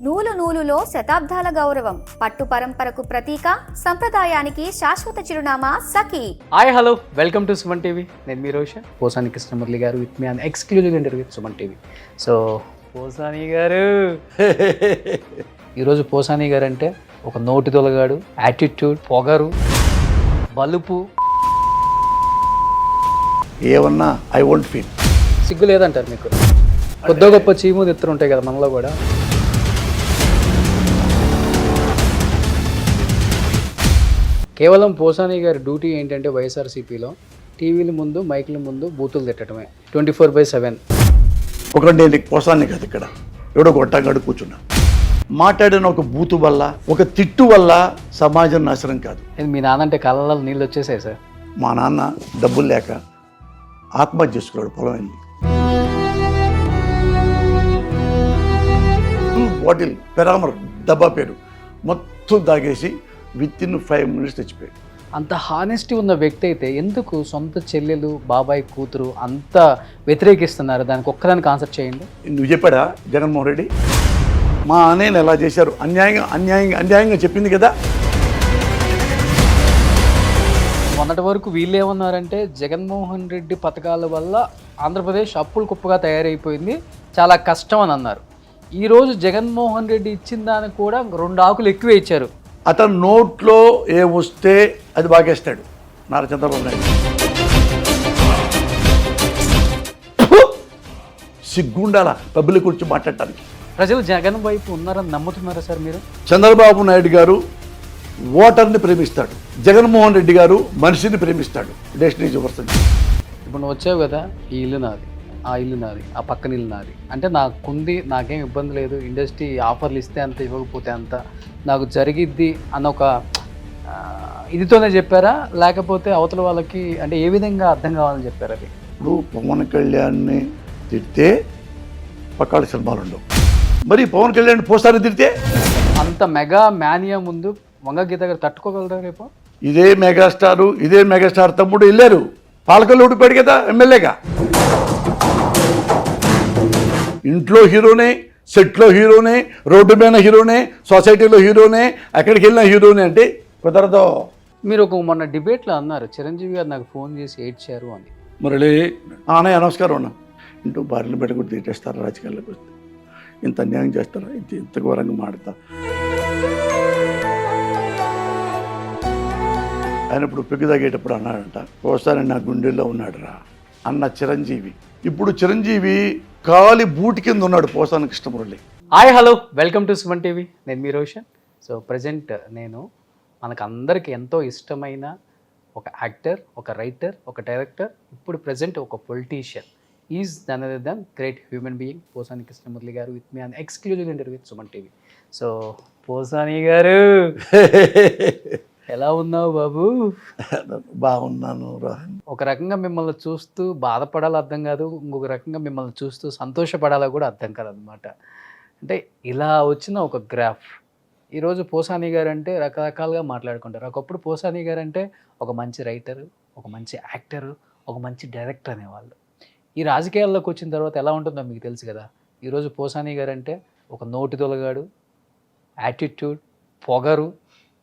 నూలు నూలులో శతాబ్దాల గౌరవం, పట్టు పరంపరకు ప్రతీక, సంప్రదాయానికి శాశ్వత చిరునామా Sakhi. Hi hello, welcome to Suman TV. నేను మీ Roshan. Posani Krishnamurali garu with me an exclusive interview with Suman TV. So Posani garu ఈరోజు పోసాని గారు అంటే ఒక నోటి తొలగాడు, యాటిట్యూడ్, పొగరు, బలుపు, ఏమన్నా ఐ వోంట్ ఫీల్. సిగ్గు లేదంటారు మీకు? కొద్ది గొప్ప చీము నెత్తురు ఉంటాయి కదా మనలో కూడా. కేవలం పోసాని గారి డ్యూటీ ఏంటంటే వైఎస్ఆర్సీపీలో టీవీల ముందు, మైక్ల ముందు బూతులు తిట్టడమే 24/7. ఒకటి నేను పోసాన్ని కాదు, ఇక్కడ ఎవడో గొట్టంగాడు కూర్చున్నా మాట్లాడిన ఒక బూతు వల్ల, ఒక తిట్టు వల్ల సమాజం నాశనం కాదు. మీ నాన్న అంటే కళ్ళలో నీళ్ళు వచ్చేసాయి సార్. మా నాన్న డబ్బులు లేక ఆత్మహత్య చేసుకున్నాడు. పొలం వెళ్ళి బాటిల్ పెరామర్ డబ్బా పేరు మొత్తం తాగేసి విత్-ఇన్ 5 minutes తెచ్చిపోయాడు. అంత హానెస్టీ ఉన్న వ్యక్తి అయితే ఎందుకు సొంత చెల్లెలు, బాబాయ్ కూతురు అంత వ్యతిరేకిస్తున్నారు? దానికి ఒక్కదానికి ఆన్సర్ చేయండి. నువ్వు చెప్పాడా జగన్మోహన్ రెడ్డి? మా అన్నయ్యను ఎలా చేశారు? అన్యాయంగా చెప్పింది కదా. మొన్నటి వరకు వీళ్ళు ఏమన్నారంటే జగన్మోహన్ రెడ్డి పథకాల వల్ల ఆంధ్రప్రదేశ్ అప్పుల కుప్పగా తయారైపోయింది, చాలా కష్టం అని అన్నారు. ఈరోజు జగన్మోహన్ రెడ్డి ఇచ్చిన దానికి కూడా 2 ఆకులు ఎక్కువ ఇచ్చారు. అతను నోట్లో ఏమొస్తే అది బాగేస్తాడు. నారా చంద్రబాబు నాయుడు సిగ్గుండాల పబ్లిక్ గురించి మాట్లాడటానికి. ప్రజలు జగన్ వైపు ఉన్నారని నమ్ముతున్నారా సార్ మీరు? చంద్రబాబు నాయుడు గారు ఓటర్ని ప్రేమిస్తాడు, జగన్మోహన్ రెడ్డి గారు మనిషిని ప్రేమిస్తాడు. డెస్టినీ చూపర్సన్. ఇప్పుడు నువ్వు వచ్చావు కదా, ఈ ఇల్లు నాది, ఆ ఇల్లు నాది, ఆ పక్కన ఇల్లు నాది అంటే నాకుంది, నాకేం ఇబ్బంది లేదు, ఇండస్ట్రీ ఆఫర్లు ఇస్తే అంత, ఇవ్వకపోతే అంత, నాకు జరిగిద్ది అన్న ఒక ఇదితోనే చెప్పారా? లేకపోతే అవతల వాళ్ళకి అంటే ఏ విధంగా అర్థం కావాలని చెప్పారు? అది ఇప్పుడు పవన్ కళ్యాణ్ని తిడితే పక్కాళ్ళ సినిమాలు ఉండవు, మరి పవన్ కళ్యాణ్ పోస్టాన్ని తిడితే అంత మెగా మానియా ముందు వంగ గీత గారు తట్టుకోగలరా రేపు? ఇదే మెగాస్టార్ తమ్ముడు వెళ్ళారు, పాలకల్లు ఓడిపోయాడు కదా ఎమ్మెల్యేగా. ఇంట్లో హీరోనే, సెట్లో హీరోనే, రోడ్డు మీద హీరోనే, సొసైటీలో హీరోనే, ఎక్కడికి వెళ్ళిన హీరోనే అంటే కుదరదు. మీరు ఒక మొన్న డిబేట్లో అన్నారు చిరంజీవి గారు నాకు ఫోన్ చేసి ఏడ్చారు అని. మురళి అన్నయ్య నమస్కారం అన్నా. ఇంటూ భార్యలు పెట్టి కూడా తీటేస్తారు, రాజకీయాల్లోకి వస్తే ఇంత అన్యాయం చేస్తారా, ఇంత ఘోరంగా మాడతా. ఆయన ఇప్పుడు పెగ్గు తాగేటప్పుడు అన్నాడంట, ఒకసారి నా గుండెల్లో ఉన్నాడు రా అన్న చిరంజీవి. ఇప్పుడు చిరంజీవి కాలి బూటి కింద ఉన్నాడు Posani Krishna Murali. Hi hello, welcome to Suman TV. నేను మీ రోషన్. సో ప్రజెంట్ నేను మనకు అందరికీ ఎంతో ఇష్టమైన ఒక యాక్టర్, ఒక రైటర్, ఒక డైరెక్టర్, ఇప్పుడు ప్రజెంట్ ఒక politician, is none other than great human being Posani Krishnamurali garu with me an exclusive interview with Suman TV. So Posani garu ఎలా ఉన్నావు బాబు? బాగున్నాను రోహన్. ఒక రకంగా మిమ్మల్ని చూస్తూ బాధపడాలో అర్థం కాదు, ఇంకొక రకంగా మిమ్మల్ని చూస్తూ సంతోషపడాలో కూడా అర్థం కాదు అనమాట. అంటే ఇలా వచ్చిన ఒక గ్రాఫ్. ఈరోజు పోసాని గారు అంటే రకరకాలుగా మాట్లాడుకుంటారు. ఒకప్పుడు పోసాని గారు అంటే ఒక మంచి రైటరు, ఒక మంచి యాక్టరు, ఒక మంచి డైరెక్టర్ అనేవాళ్ళు. ఈ రాజకీయాల్లోకి వచ్చిన తర్వాత ఎలా ఉంటుందో మీకు తెలుసు కదా. ఈరోజు పోసాని గారు అంటే ఒక నోటి తొలగాడు, యాటిట్యూడ్, పొగరు,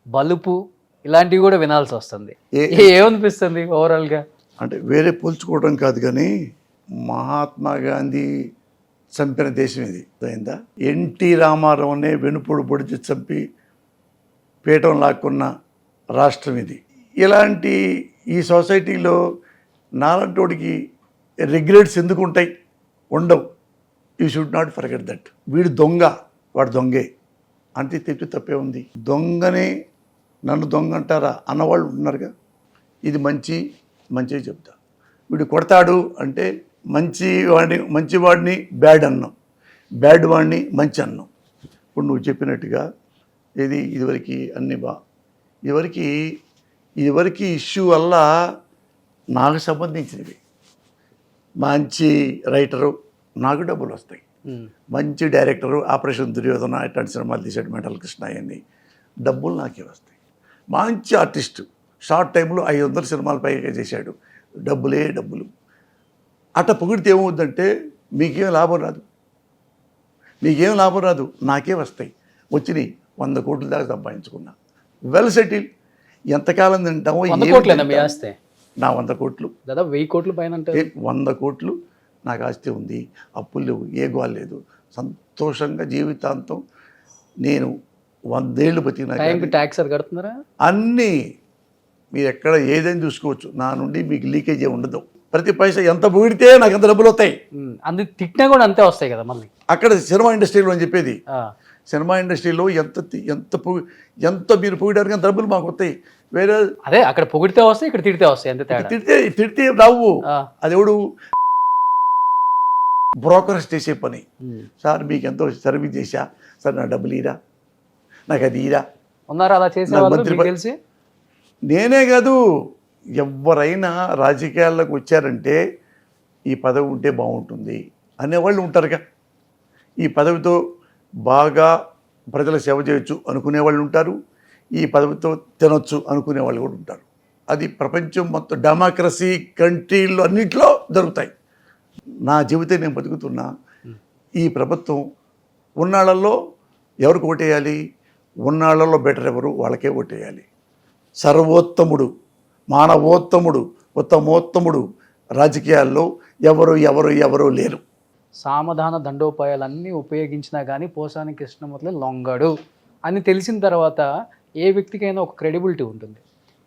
బలుపు, ఇలాంటివి కూడా వినాల్సి వస్తుంది. ఏమనిపిస్తుంది ఓవరాల్గా? అంటే వేరే పోల్చుకోవడం కాదు, కానీ మహాత్మా గాంధీ చంపిన దేశం ఇది అయిందా. ఎన్టీ రామారావునే వెనుపొడు పొడిచి చంపి పీఠం లాక్కున్న రాష్ట్రం ఇది. ఇలాంటి ఈ సొసైటీలో నాలంటోడికి రిగ్రెట్స్ ఎందుకు ఉంటాయి? ఉండవు. You should not forget that. వీడు దొంగ, వాడు దొంగే, అంతే తిప్పి తప్పే ఉంది. దొంగనే నన్ను దొంగ అంటారా అన్నవాళ్ళు ఉంటున్నారుగా. ఇది మంచి చెప్తా. వీడు కొడతాడు అంటే మంచివాడిని బ్యాడ్ అన్నాం, బ్యాడ్ వాడిని మంచి అన్నాం. ఇప్పుడు నువ్వు చెప్పినట్టుగా ఇదివరకు అన్నీ ఇదివరకు ఇష్యూ వల్ల నాకు సంబంధించినవి. మంచి రైటరు, నాకు డబ్బులు వస్తాయి. మంచి డైరెక్టరు, ఆపరేషన్ దుర్యోధన ఇట్లాంటి సినిమాలు తీసాడు, మెంటల్ కృష్ణ అయ్యింది, డబ్బులు నాకే వస్తాయి. మంచి ఆర్టిస్టు, షార్ట్ టైంలో 500 సినిమాలు పైగా చేశాడు, డబ్బులు. అట్ట పొగిడితే ఏమవుద్దంటే మీకేం లాభం రాదు. మీకేం లాభం రాదు, నాకే వస్తాయి. వచ్చినాయి 100 కోట్ల దాకా సంపాదించుకున్నా, వెల్ సెటిల్. ఎంతకాలం తింటామో 100 కోట్లేనా మీ ఆస్తే? నా 100 కోట్లు దాదాపు 1000 కోట్ల పైన అంటే 100 కోట్లు నాకు ఆస్తి ఉంది, అప్పులు లేవు, ఏ గోల్ లేదు, సంతోషంగా జీవితాంతం నేను 100 ఏళ్ళు బతికినా టైంకి ట్యాక్స్ అది కడుతున్నారా? అన్నీ మీరు ఎక్కడ ఏదైనా చూసుకోవచ్చు, నా నుండి మీకు లీకేజ్ ఉండదు. ప్రతి పైసా ఎంత పొగిడితే నాకు ఎంత డబ్బులు వస్తాయి. అందు తిట్టినా కూడా అంతే వస్తాయి కదా మళ్ళీ. అక్కడ సినిమా ఇండస్ట్రీలో అని చెప్పేది, ఆ, సినిమా ఇండస్ట్రీలో ఎంత మీరు పొగిడారు కానీ డబ్బులు మాకు వస్తాయి. వేరే అదే అక్కడ పొగిడితే వస్తాయి, ఇక్కడ తిడితే వస్తాయి, అంతే తేడా. తిడితే రావు. ఆ, అది ఎవడు బ్రోకర్స్ చేసే పని. ఉమ్. సార్ మీకు ఎంతో సర్వీస్ చేశా సార్, నా డబ్బులు ఇరా, నాకు అది ఇరా. ఉన్నారా అలా చేసే నాకు వాళ్ళు మంత్రి మీకు తెలిసి? నేనే కాదు, ఎవరైనా రాజకీయాల్లోకి వచ్చారంటే ఈ పదవి ఉంటే బాగుంటుంది అనేవాళ్ళు ఉంటారుగా. ఈ పదవితో బాగా ప్రజల సేవ చేయొచ్చు అనుకునే వాళ్ళు ఉంటారు, ఈ పదవితో తినొచ్చు అనుకునే వాళ్ళు కూడా ఉంటారు. అది ప్రపంచం మొత్తం డెమోక్రసీ కంట్రీల్లో అన్నింటిలో జరుగుతాయి. నా జీవితం నేను బతుకుతున్నా. ఈ ప్రభుత్వం ఉన్నాళ్ళల్లో ఎవరికి ఓటేయాలి? ఉన్నాళ్ళల్లో బెటర్ ఎవరు వాళ్ళకే ఓటేయాలి. సర్వోత్తముడు, మానవోత్తముడు, ఉత్తమోత్తముడు రాజకీయాల్లో ఎవరు లేరు. సామధాన దండోపాయాలన్నీ ఉపయోగించినా కానీ పోసాని కృష్ణమూర్తి లొంగడు అని తెలిసిన తర్వాత ఏ వ్యక్తికైనా ఒక క్రెడిబిలిటీ ఉంటుంది,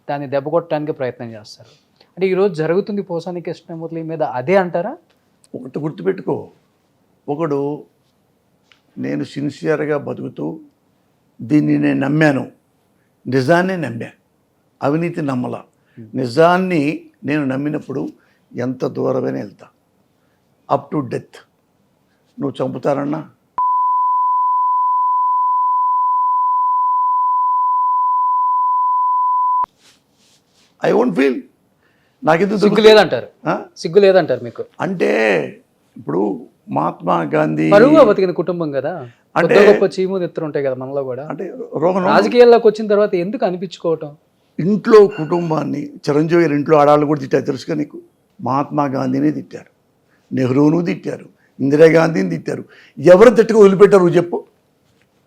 దాన్ని దెబ్బ కొట్టడానికి ప్రయత్నం చేస్తారు. అంటే ఈరోజు జరుగుతుంది పోసాని కృష్ణమూర్తి మీద అదే అంటారా? ఒకటి గుర్తుపెట్టుకో, ఒకడు నేను సిన్సియర్గా బతుకుతూ దీన్ని నేను నమ్మాను, నిజాన్నే నమ్మా, అవినీతి నమ్మల. నిజాన్ని నేను నమ్మినప్పుడు ఎంత దూరమైనా వెళ్తా, అప్ టు డెత్. నువ్వు చంపుతారన్నా ఐ వోంట్ ఫీల్, నాకెందుకు సిగ్గు లేదంటారు, సిగ్గు లేదంటారు మీకు. అంటే ఇప్పుడు మహాత్మా గాంధీ పరువుగా బతికిన కుటుంబం కదా, అంటే గొప్ప చీము నెత్తురు ఉంటాయి కదా మనలో కూడా. అంటే రోహన్ రాజకీయాల్లోకి వచ్చిన తర్వాత ఎందుకు అనిపించుకోవటం? ఇంట్లో కుటుంబాన్ని, చిరంజీవి గారి ఇంట్లో ఆడాళ్ళు కూడా తిట్టారు తెలుసుగా నీకు. మహాత్మా గాంధీని తిట్టారు, నెహ్రూను తిట్టారు, ఇందిరాగాంధీని తిట్టారు. ఎవరు తిట్టుకు వదిలిపెట్టారు నువ్వు చెప్పు,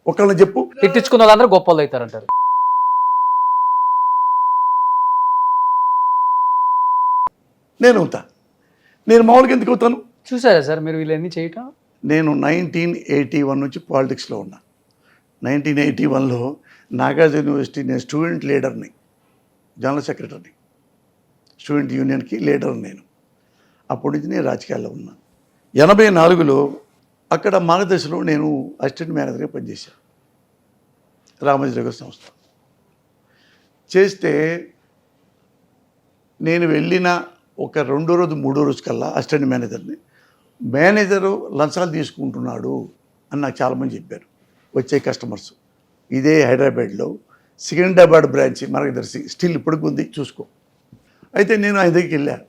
ఒకళ్ళని చెప్పు. తిట్టించుకున్న వాళ్ళందరూ గొప్ప వాళ్ళు అవుతారంటారు. నేను అవుతా, నేను మామూలుగా ఎందుకు అవుతాను? చూసారా సార్ మీరు వీళ్ళన్నీ చేయటం? నేను 1981 నుంచి పాలిటిక్స్లో ఉన్నా. 1981లో నాగార్జున యూనివర్సిటీ నేను స్టూడెంట్ లీడర్ని, జనరల్ సెక్రటరీని, స్టూడెంట్ యూనియన్కి లీడర్ నేను. అప్పటి నుంచి నేను రాజకీయాల్లో ఉన్నాను. 84లో అక్కడ మార్గదర్శిలో నేను అసిస్టెంట్ మేనేజర్గా పనిచేశాను, రామోజీనగర్ సంస్థ. చేస్తే నేను వెళ్ళిన ఒక 2వ రోజు 3వ రోజు కల్లా అసిస్టెంట్ మేనేజరు లంచాలు తీసుకుంటున్నాడు అని నాకు చాలామంది చెప్పారు వచ్చే కస్టమర్స్. ఇదే హైదరాబాద్లో సికింద్రాబాద్ బ్రాంచ్ మార్గదర్శి స్టిల్ ఇప్పటికి ఉంది, చూసుకో. అయితే నేను ఆయన దగ్గరికి వెళ్ళాను,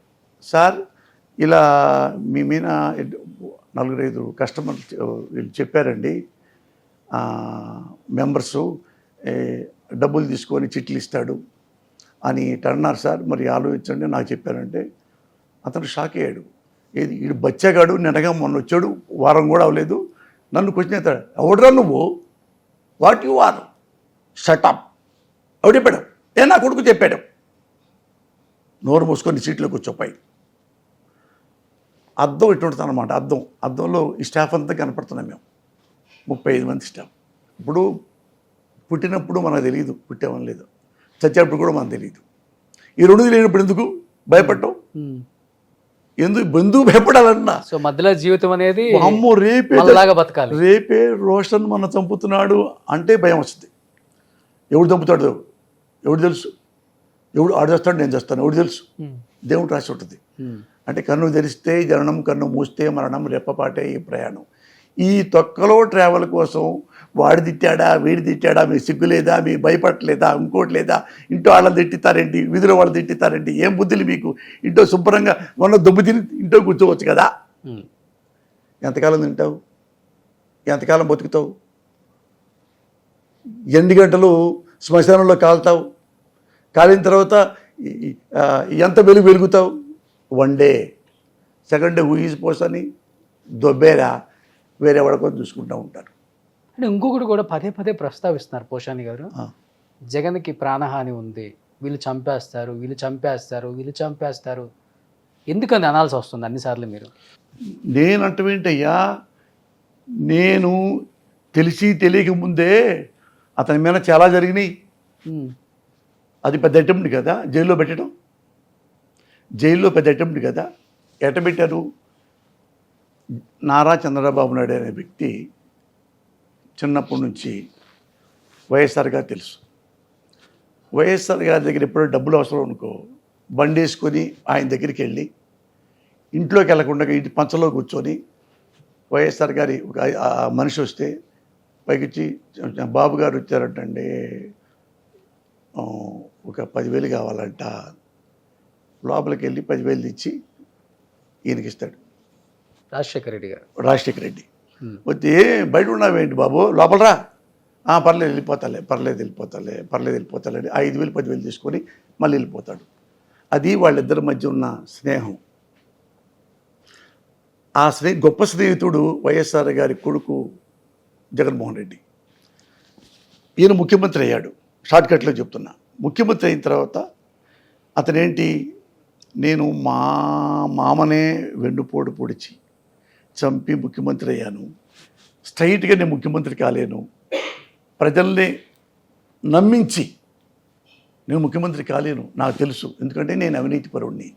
సార్ ఇలా మీ మీద 4-5 కస్టమర్లు వీళ్ళు చెప్పారండి, మెంబర్సు డబ్బులు తీసుకొని చిట్లు ఇస్తాడు అని అన్నారు సార్, మరి ఆలోచించండి నాకు చెప్పారంటే. అతను షాక్ అయ్యాడు. ఏది వీడు బచ్చగాడు, నిన్నగా మొన్న వచ్చాడు, వారం కూడా అవ్వలేదు, నన్ను క్వశ్చన్ అవుతాడు, ఎవడరా నువ్వు, వాట్ యు ఆర్, షటప్, ఎవడు చెప్పాడు, ఏ నా కొడుకు చెప్పాడు, నోరు మూసుకొని సీట్లో కూర్చోపాయి. అద్దం ఇటువంటి అనమాట, అద్దంలో ఈ స్టాఫ్ అంతా కనపడుతున్నాం మేము, 35 మంది స్టాఫ్. ఇప్పుడు పుట్టినప్పుడు మనకు తెలియదు పుట్టామని లేదు, చచ్చేటప్పుడు కూడా మనకు తెలియదు. ఈ 2 లేనప్పుడు ఎందుకు భయపడటం, ఎందుకు భయపడాలన్నా? సో మధ్యలో జీవితం అనేది అమ్మో బతకాలి, రేపే రోషన్ మన చంపుతున్నాడు అంటే భయం వస్తుంది. ఎవడు చంపుతాడు ఎవడు తెలుసు, ఎవడు ఆడు చేస్తాడు నేను చేస్తాను ఎవడు తెలుసు, దేవుడు రాసి ఉంటుంది. అంటే కన్ను తెరిస్తే జననం, కన్ను మూస్తే మరణం, రెప్పపాటే ఈ ప్రయాణం. ఈ తొక్కలో ట్రావెల్ కోసం వాడి తిట్టాడా వీడి తిట్టాడా, మీకు సిగ్గు లేదా, మీ భయపడలేదా, ఇంకోటి లేదా, ఇంట్లో వాళ్ళని తిట్టిస్తారేంటి, వీధిలో వాళ్ళు తిట్టిస్తారేంటి, ఏం బుద్ధులు మీకు, ఇంట్లో శుభ్రంగా మొన్న దుబ్బు తిని ఇంట్లో కూర్చోవచ్చు కదా. ఎంతకాలం తింటావు, ఎంతకాలం బతుకుతావు, ఎన్ని గంటలు శ్మశానంలో కాలుతావు, కాలిన తర్వాత ఎంత వెలుగుతావు. 1 day, 2nd day who is Posani దొబ్బేరా, వేరే వాళ్ళతో చూసుకుంటూ ఉంటారు. అంటే ఇంకొకటి కూడా పదే పదే ప్రస్తావిస్తున్నారు పోషాని గారు, ఆ. జగన్కి ప్రాణహాని ఉంది, వీళ్ళు చంపేస్తారు, వీళ్ళు చంపేస్తారు, వీళ్ళు చంపేస్తారు, ఎందుకని అనాల్సి వస్తుంది అన్నిసార్లు మీరు? నేనంటేంటయ్యా, నేను తెలిసి తెలియక ముందే అతని మీద చాలా జరిగినాయి. అది పెద్ద అటెంప్ట్ కదా జైల్లో పెట్టడం, జైల్లో పెద్ద అటెంప్ట్ కదా. ఎట పెట్టారు? నారా చంద్రబాబు నాయుడు అనే వ్యక్తి చిన్నప్పటి నుంచి వైఎస్ఆర్ గారు తెలుసు. వైఎస్ఆర్ గారి దగ్గర ఎప్పుడో డబ్బులు అవసరం అనుకో, బండి వేసుకొని ఆయన దగ్గరికి వెళ్ళి ఇంట్లోకి వెళ్ళకుండా ఇంటి పంచలో కూర్చొని వైఎస్ఆర్ గారి ఒక మనిషి వస్తే పైకి వచ్చి, బాబు గారు వచ్చారంటండి, ఒక 10,000 కావాలంట, లోపలికి వెళ్ళి 10,000 ఇచ్చి ఈయనకి ఇస్తాడు. రాజశేఖర రెడ్డి గారు. రాజశేఖర రెడ్డి వచ్చి, బయట ఉన్నావేంటి బాబు, లోపల రా, పర్లేదు వెళ్ళిపోతాలే, పర్లేదు వెళ్ళిపోతాలే 5,000 10,000 తీసుకొని మళ్ళీ వెళ్ళిపోతాడు. అది వాళ్ళిద్దరి మధ్య ఉన్న స్నేహం. ఆ గొప్ప స్నేహితుడు వైఎస్ఆర్ గారి కొడుకు జగన్మోహన్ రెడ్డి. ఈయన ముఖ్యమంత్రి అయ్యాడు. షార్ట్కట్లో చెప్తున్నా, ముఖ్యమంత్రి అయిన తర్వాత అతనేంటి, నేను మా మామనే వెన్నుపోటు పొడిచి చంపి ముఖ్యమంత్రి అయ్యాను, స్ట్రైట్గా నేను ముఖ్యమంత్రి కాలేను, ప్రజల్ని నమ్మించి నేను ముఖ్యమంత్రి కాలేను, నాకు తెలుసు, ఎందుకంటే నేను అవినీతిపరుణ్ణి.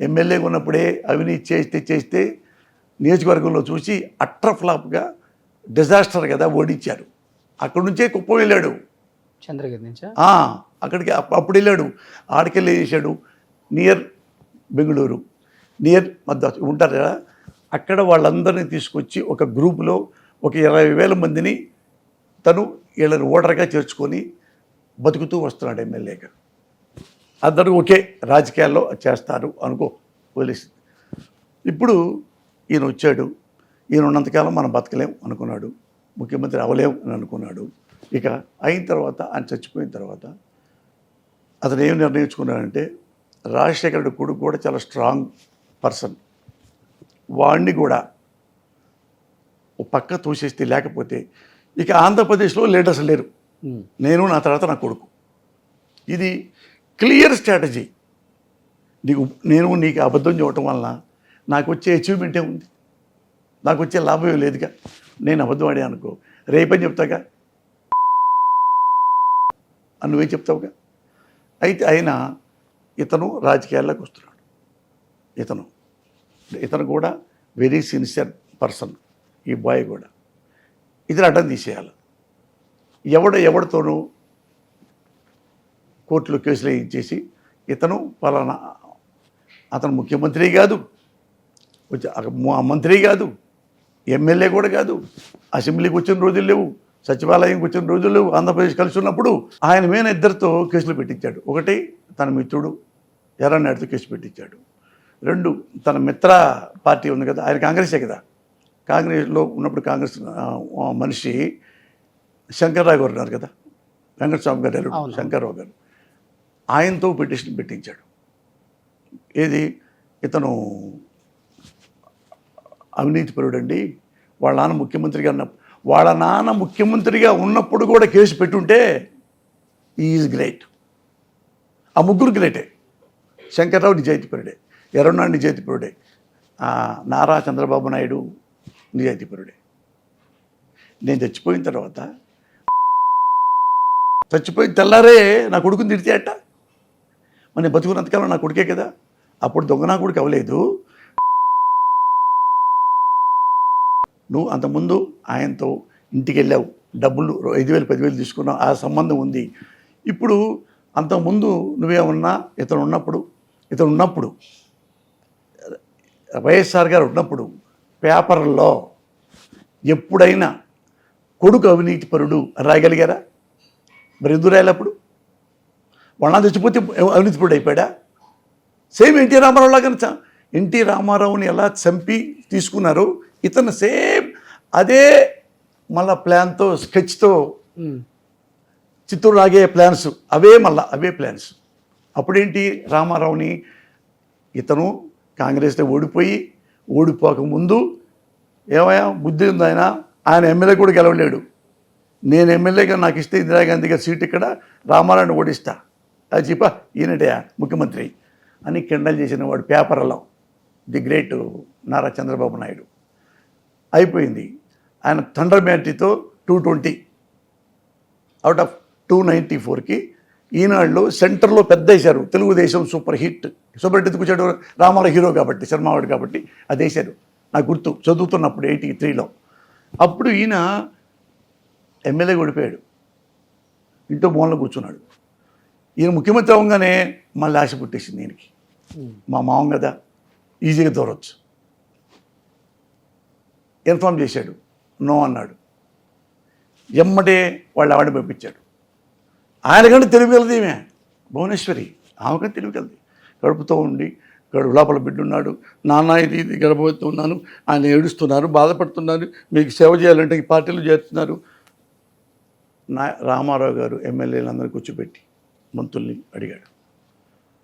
ఎమ్మెల్యేగా ఉన్నప్పుడే అవినీతి చేస్తే నియోజకవర్గంలో చూసి అట్టర్ ఫ్లాప్గా డిజాస్టర్ కదా ఓడించారు. అక్కడి నుంచే కుప్పం వెళ్ళాడు, చంద్రగిరి నుంచా? అక్కడికి అప్పుడు వెళ్ళాడు. ఆడికెళ్ళి చేశాడు నియర్ బెంగళూరు, నియర్ మద్రాసు ఉంటారు కదా, అక్కడ వాళ్ళందరినీ తీసుకొచ్చి ఒక గ్రూపులో ఒక 20,000 మందిని తను వీళ్ళని ఓటర్గా చేర్చుకొని బతుకుతూ వస్తున్నాడు ఎమ్మెల్యేగా. అందరూ ఒకే రాజకీయాల్లో చేస్తారు అనుకో పోలీసు. ఇప్పుడు ఈయన వచ్చాడు, ఈయన ఉన్నంతకాలం మనం బతకలేం అనుకున్నాడు, ముఖ్యమంత్రి అవ్వలేం అని అనుకున్నాడు. ఇక అయిన తర్వాత, ఆయన చచ్చిపోయిన తర్వాత అతను ఏం నిర్ణయించుకున్నాడంటే, రాజశేఖరుడి కొడుకు కూడా చాలా స్ట్రాంగ్ పర్సన్, వాడిని కూడా ఒక పక్క తోసేస్తే, లేకపోతే ఇక ఆంధ్రప్రదేశ్లో లీడర్స్ లేరు, నేను నా తర్వాత నా కొడుకు. ఇది క్లియర్ స్ట్రాటజీ. నీకు అబద్ధం చెప్పడం వలన నాకు వచ్చే అచీవ్మెంటే ఉంది, నాకు వచ్చే లాభం లేదుగా. నేను అబద్ధం ఆడే అనుకో, రేపని చెప్తాగా, నువ్వేం చెప్తావుగా. అయితే అయినా ఇతను రాజకీయాల్లోకి వస్తున్నాడు. ఇతను కూడా వెరీ సిన్సియర్ పర్సన్. ఈ బాయ్ కూడా ఇతను అడ్డం తీసేయాలి. ఎవరితోనూ కోర్టులో కేసులు ఇచ్చేసి, ఇతను పలానా, అతను ముఖ్యమంత్రి కాదు, మంత్రి కాదు, ఎమ్మెల్యే కూడా కాదు, అసెంబ్లీకి వచ్చిన రోజులు లేవు, సచివాలయంకి వచ్చిన రోజులు లేవు. ఆంధ్రప్రదేశ్ కలిసి ఉన్నప్పుడు ఆయన మీద 2 కేసులు పెట్టించాడు. ఒకటి తన మిత్రుడు ఎర్రన్నాయుడుతో కేసు పెట్టించాడు. 2 తన మిత్ర పార్టీ ఉంది కదా, ఆయన కాంగ్రెసే కదా, కాంగ్రెస్లో ఉన్నప్పుడు కాంగ్రెస్ మనిషి శంకర్రావు గారు ఉన్నారు కదా, వెంకటస్వామి గారు అల్లుడు శంకర్రావు గారు, ఆయనతో పిటిషన్ పెట్టించాడు. ఏది, ఇతను అవినీతిపరుడండి, వాళ్ళ నాన్న ముఖ్యమంత్రిగా ఉన్నప్పుడు కూడా కేసు పెట్టుంటే ఈజ్ గ్రేట్. ఆ ముగ్గురు గ్రేటే. శంకర్రావు నిజాయితీపరుడే, ఎర్రన్నాయుడు నిజాయితీపరుడే, నారా చంద్రబాబు నాయుడు నిజాయితీపరుడే. నేను చచ్చిపోయిన తర్వాత, చచ్చిపోయిన తెల్లారే నా కొడుకుని తిడితేట, మరి నేను బతుకున్నంతకాలం నా కొడుకే కదా, అప్పుడు దొంగ నా కొడుకు అవ్వలేదు. నువ్వు అంతకుముందు ఆయనతో ఇంటికి వెళ్ళావు, డబ్బులు 5,000 10,000 తీసుకున్నావు, ఆ సంబంధం ఉంది. ఇప్పుడు అంతకుముందు నువ్వేమన్నా ఇతను ఉన్నప్పుడు వైఎస్ఆర్ గారు ఉన్నప్పుడు పేపర్లో ఎప్పుడైనా కొడుకు అవినీతిపరుడు రాయగలిగారా? మరి ఎందుకు రాయాలప్పుడు? వాళ్ళ తెచ్చిపోతే అవినీతిపరుడు అయిపోయాడా? సేమ్ ఎన్టీ రామారావు లాగా, ఎన్టీ రామారావుని ఎలా చంపి తీసుకున్నారో ఇతను సేమ్ అదే మళ్ళా ప్లాన్తో, స్కెచ్తో, చిత్తూరు లాగే ప్లాన్స్, అవే ప్లాన్స్. అప్పుడేంటి, రామారావుని ఇతను కాంగ్రెస్లో ఓడిపోకముందు ఏమయ్యా బుద్ధి ఉంది ఆయన ఎమ్మెల్యే కూడా గెలవలేడు. నేను ఎమ్మెల్యేగా నాకు ఇస్తే ఇందిరాగాంధీ గారి సీట్ ఇక్కడ రామారావుని ఓడిస్తా, అది చెప్ప ఈయనటయా ముఖ్యమంత్రి అని కిండల్ చేసిన వాడు పేపర్లో, ది గ్రేట్ నారా చంద్రబాబు నాయుడు. అయిపోయింది. ఆయన థండర్ బ్యాటరీతో 220 అవుట్ ఆఫ్ 294కి ఈనాడులో సెంటర్లో పెద్ద వేశారు, Telugudesam super hit. Super hit కూర్చాడు రామారావు హీరో కాబట్టి, శర్మావాడు కాబట్టి అది వేశారు. నాకు గుర్తు, చదువుతున్నప్పుడు 83లో. అప్పుడు ఈయన ఎమ్మెల్యే ఓడిపోయాడు, ఇంట్లో మూలలో కూర్చున్నాడు. ఈయన ముఖ్యమంత్రి అవ్వగానే మళ్ళీ ఆశ పుట్టేసింది ఈయనకి, మా మావం కదా ఈజీగా దూరవచ్చు. ఇన్ఫార్మ్ చేశాడు, నో అన్నాడు. ఎమ్మటే వాళ్ళు ఆవిడ పంపించాడు. ఆయనకంటే తెలివిగలది ఈమె భువనేశ్వరి, ఆమెకంటే తెలివిగలది. కడుపుతో ఉండి లోపల బిడ్డున్నాడు, నాన్న ఇది గర్భవతి ఉన్నాను, ఆయన ఏడుస్తున్నారు, బాధపడుతున్నారు, మీకు సేవ చేయాలంటే ఈ పార్టీలు చేస్తున్నారు. రామారావు గారు ఎమ్మెల్యేలందరూ కూర్చోబెట్టి మంత్రుల్ని అడిగాడు.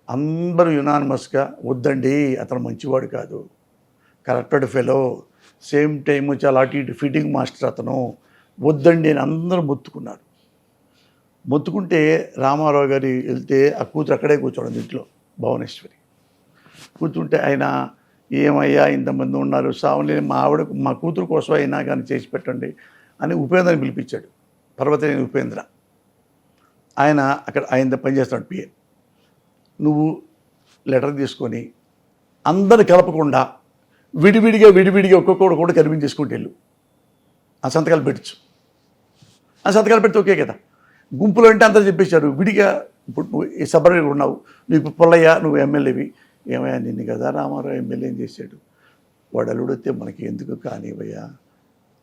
అందరూ యునానిమస్గా వద్దండి, అతను మంచివాడు కాదు, కరప్టెడ్ ఫెలో, సేమ్ టైము చాలా అటు ఇటు ఫిట్టింగ్ మాస్టర్ అతను, వద్దండి అని అందరూ మొత్తుకున్నారు. మొత్తుకుంటే రామారావు గారు వెళ్తే ఆ కూతురు అక్కడే కూర్చోవడం ఇంట్లో, భువనేశ్వరి కూర్చుంటే ఆయన ఏమయ్యా ఇంతమంది ఉన్నారు, సావలేని మా కూతురు కోసం అయినా కానీ చేసి పెట్టండి అని ఉపేంద్రని పిలిపించాడు. పర్వతనేని ఉపేంద్ర, ఆయన అక్కడ ఆయన పనిచేస్తున్నాడు పిఏ. నువ్వు లెటర్ తీసుకొని అందరిని కలపకుండా విడివిడిగా ఒక్కొక్కడు కూడా కనిపించేసుకుంటూ వెళ్ళు, ఆ సంతకాలు పెట్టచ్చు. ఆ సంతకాలు పెడితే ఓకే కదా. గుంపులో అంటే అందరూ చెప్పేశారు, విడిగా ఇప్పుడు నువ్వు ఈ సబర్గా ఉన్నావు, నువ్వు పొల్లయ్యా, నువ్వు ఎమ్మెల్యేవి, ఏమయ్యా నిన్ను కదా రామారావు ఎమ్మెల్యే చేశాడు, వాడు అల్లుడితే మనకి ఎందుకు కానివయ్యా,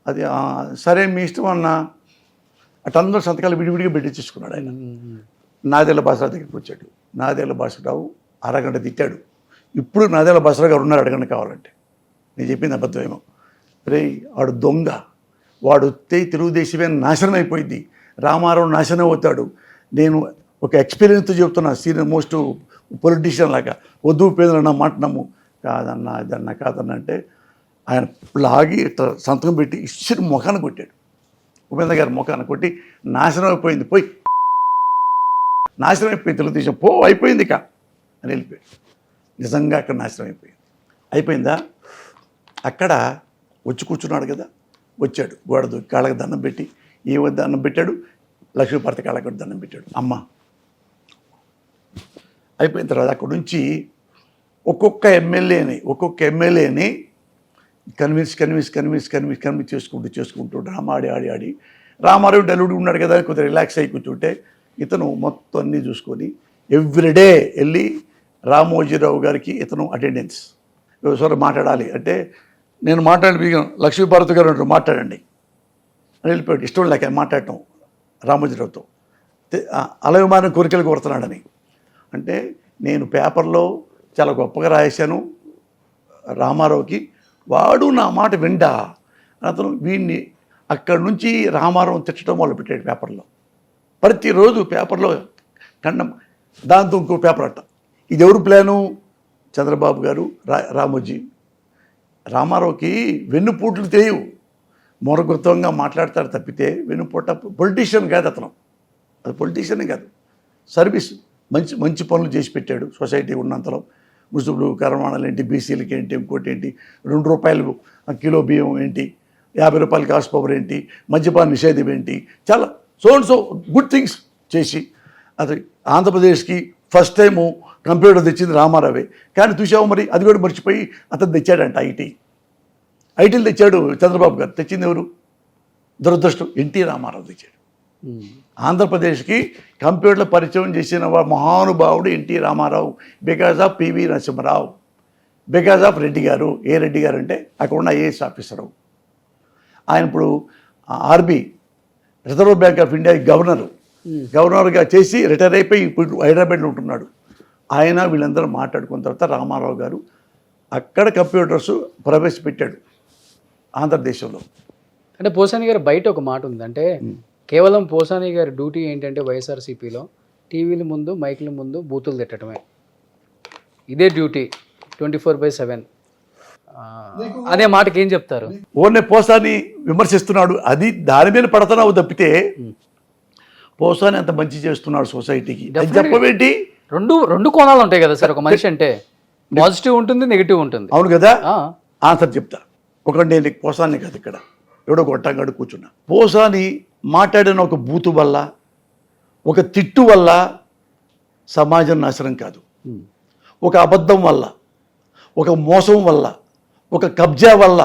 అది సరే మీ ఇష్టం అన్నా. అటందరూ సంతకాలు విడివిడిగా పెట్టించేసుకున్నాడు ఆయన. నాదేళ్ల భాషరావు దగ్గరికి వచ్చాడు. నాదేళ్ల భాషరావు అరగంట తిట్టాడు. ఇప్పుడు నాదేళ్ల భాషరావు గారు ఉన్నారు, అడగండి కావాలంటే. నేను చెప్పింది అబద్ధమేమో. రే వాడు దొంగ, వాడు వస్తే తెలుగుదేశమే నాశనం అయిపోయింది, రామారావు నాశనం అవుతాడు. నేను ఒక ఎక్స్పీరియన్స్తో చెప్తున్నా, సీనియర్ మోస్ట్ పొలిటీషియన్ లాగా. వద్దు ఉపేంద్ర నా మాట నమ్ము. కాదన్నా ఇదన్నా కాదన్నా అంటే ఆయన లాగి ఇట్లా సంతకం పెట్టి ఇచ్చిన ముఖాన్ని కొట్టాడు. ఉపేంద్ర గారి ముఖాన్ని కొట్టి నాశనం అయిపోయింది, పోయి నాశనం అయిపోయింది తెలుగుదేశం, అయిపోయింది ఇక అని వెళ్ళిపోయాడు. నిజంగా అక్కడ నాశనం అయిపోయిందా. అక్కడ వచ్చి కూర్చున్నాడు కదా, వచ్చాడు గోడ దూకి కాళ్ళకి దండం పెట్టి, ఏ వద్ద దండం పెట్టాడు, లక్ష్మీపార్వతి కాళ్ళకి కూడా దండం పెట్టాడు. అమ్మ అయిపోయిన తర్వాత అక్కడ నుంచి ఒక్కొక్క ఎమ్మెల్యేని కన్విన్స్ చేసుకుంటూ డ్రామా ఆడి రామారావు డల్లుడు ఉన్నాడు కదా, కొద్దిగా రిలాక్స్ అయ్యి కూర్చుంటే ఇతను మొత్తం అన్నీ చూసుకొని ఎవ్రీడే వెళ్ళి రామోజీరావు గారికి ఇతను అటెండెన్స్ ఒకసారి మాట్లాడాలి అంటే, నేను మాట్లాడి లక్ష్మీపార్వతి గారు అంటారు మాట్లాడండి అని వెళ్ళిపోయాడు. ఇష్టం లేక మాట్లాడటం రామోజీరావుతో, అలవిమానం కోరికలు కోరుతున్నాడని. అంటే నేను పేపర్లో చాలా గొప్పగా రాశాను రామారావుకి, వాడు నా మాట విండా అతను వీడిని అక్కడి నుంచి రామారావు తిట్టడం మొదలుపెట్టాడు పేపర్లో. ప్రతిరోజు పేపర్లో ఖండం, దాంతో ఇంకో పేపర్ అట్ట. ఇది ఎవరు ప్లాను? చంద్రబాబు గారు, రామోజీ. రామారావుకి వెన్నుపోట్లు తెలియవు, మొరగొత్తంగా మాట్లాడతాడు తప్పితే వెన్నుపోట. పొలిటీషియన్ కాదు అతను, అది పొలిటీషియన్ కాదు, సర్వీస్. మంచి పనులు చేసి పెట్టాడు సొసైటీ ఉన్నంతలో. ముసుగులు కరమాణాలు ఏంటి, బీసీలకి ఏంటి, ఇంకోటి ఏంటి, ₹2 కిలో బియ్యం ఏంటి, ₹50 కాస్ట్ పవర్ ఏంటి, మద్యపాన నిషేధం ఏంటి, చాలా సో గుడ్ థింగ్స్ చేసి అది ఆంధ్రప్రదేశ్కి ఫస్ట్ టైము కంప్యూటర్ తెచ్చింది రామారావే. కానీ చూసావు మరి, అది కూడా మర్చిపోయి అతను తెచ్చాడంట ఐటీలు తెచ్చాడు చంద్రబాబు గారు. తెచ్చింది ఎవరు? దురదృష్టం ఎన్టీ రామారావు తెచ్చాడు. ఆంధ్రప్రదేశ్కి కంప్యూటర్లు పరిచయం చేసిన మహానుభావుడు NT Rama Rao, because of PV Narasimha Rao, because of Reddy గారు. ఏ రెడ్డి గారు అంటే అక్కడ ఉన్న ఐఏఎస్ ఆఫీసరు. ఆయన ఇప్పుడు RB, reserve bank of India గవర్నర్గా చేసి రిటైర్ అయిపోయి ఇప్పుడు హైదరాబాద్లో ఉంటున్నాడు. ఆయన వీళ్ళందరూ మాట్లాడుకున్న తర్వాత రామారావు గారు అక్కడ కంప్యూటర్స్ ప్రవేశపెట్టాడు ఆంధ్రదేశంలో. అంటే పోసాని గారు బయట ఒక మాట ఉంది, అంటే కేవలం పోసాని గారి డ్యూటీ ఏంటంటే వైఎస్ఆర్సీపీలో టీవీల ముందు మైకుల ముందు బూతులు తిట్టడమే, ఇదే డ్యూటీ 24/7. అనే మాటకి ఏం చెప్తారు? ఓన్నే పోసాని విమర్శిస్తున్నాడు, అది దాని మీద పడుతున్నావు తప్పితే పోసాని అంత మంచి చేస్తున్నాడు సొసైటీకి అది చెప్పవేంటి? రెండు కోణాలు ఉంటాయి కదా సార్ ఒక మనిషి అంటే, పాజిటివ్ ఉంటుంది, నెగిటివ్ ఉంటుంది. అవును కదా, ఆన్సర్ చెప్తా. ఒకటి నేను పోసాన్ని కాదు, ఇక్కడ ఎవడో గొట్టంగాడు కూర్చున్నా. పోసాని మాట్లాడిన ఒక బూతు వల్ల, ఒక తిట్టు వల్ల సమాజం నాశనం కాదు. ఒక అబద్ధం వల్ల, ఒక మోసం వల్ల, ఒక కబ్జా వల్ల,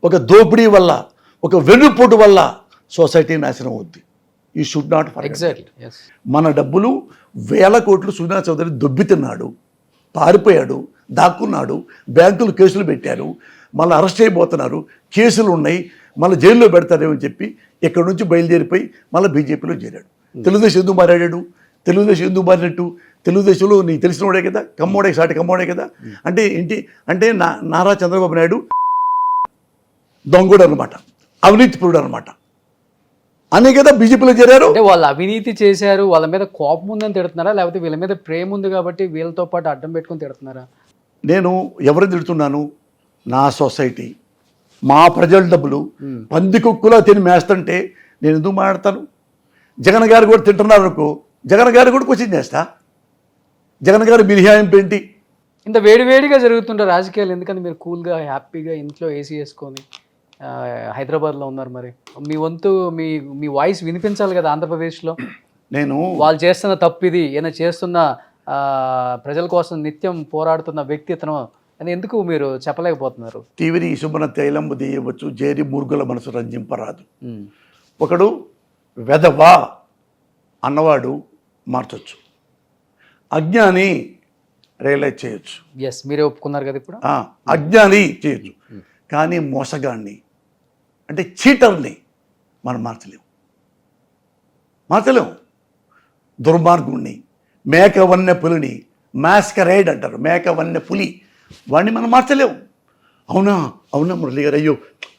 ఒక దోపిడీ వల్ల, ఒక వెన్నుపోటు వల్ల సొసైటీ నాశనం అవుద్ది. You should not exactly. మన డబ్బులు 1000 కోట్లు సుజనా చౌదరి దొబ్బితున్నాడు, పారిపోయాడు, దాక్కున్నాడు, బ్యాంకులు కేసులు పెట్టారు, మళ్ళీ అరెస్ట్ అయిపోతున్నారు, కేసులు ఉన్నాయి, మళ్ళీ జైల్లో పెడతారేమని చెప్పి ఇక్కడి నుంచి బయలుదేరిపోయి మళ్ళీ బీజేపీలో చేరాడు. తెలుగుదేశం ఎందుకు మారాడు? తెలుగుదేశం ఎందుకు మారినట్టు? తెలుగుదేశంలో నీకు తెలిసినవాడే కదా, కమ్మోడే, సాటి కమ్మోడే కదా. అంటే ఏంటి అంటే నారా చంద్రబాబు నాయుడు దొంగడు అనమాట, అవినీతిపరుడు అనమాట అనే కదా బీజేపీలో చేరారు. అంటే వాళ్ళు అవినీతి చేశారు, వాళ్ళ మీద కోపం ఉందని తిడుతున్నారా, లేకపోతే వీళ్ళ మీద ప్రేమ ఉంది కాబట్టి వీళ్ళతో పాటు అడ్డం పెట్టుకుని తిడుతున్నారా? నేను ఎవరిని తిడుతున్నాను? నా సొసైటీ, మా ప్రజల డబ్బులు పందికొక్కులా తిని మేస్తుంటే నేను ఎందుకు మాట్లాడతాను? జగన్ గారు కూడా తింటున్నారు అనుకో, జగన్ గారు కూడా క్వశ్చన్ చేస్తా. జగన్ గారు మినహాయింపు ఏంటి? ఇంత వేడివేడిగా జరుగుతుంటే రాజకీయాలు ఎందుకని మీరు కూల్గా హ్యాపీగా ఇంట్లో ఏసీ వేసుకొని హైదరాబాద్లో ఉన్నారు? మరి మీ వంతు మీ వాయిస్ వినిపించాలి కదా ఆంధ్రప్రదేశ్లో. నేను వాళ్ళు చేస్తున్న తప్పిది, ఈయన చేస్తున్న ప్రజల కోసం నిత్యం పోరాడుతున్న వ్యక్తి అతను అని ఎందుకు మీరు చెప్పలేకపోతున్నారు? టీవీని శుభ్ర తైలంబు తీయవచ్చు, జేరి మూర్ఖుల మనసు రంజింపరాదు. ఒకడు వెధవా అన్నవాడు మార్చొచ్చు, అజ్ఞాని రియలైజ్ చేయొచ్చు. ఎస్, మీరే ఒప్పుకున్నారు కదా ఇప్పుడు. అజ్ఞాని చేయొచ్చు, కానీ మోసగాన్ని అంటే చీటర్ని మనం మార్చలేము. దుర్మార్గుణ్ణి, మేకవన్నె పులిని, మాస్కరైడ్ అంటారు, మేకవన్నె పులి, వాడిని మనం మార్చలేము. అవునా మురళి గారు, అయ్యో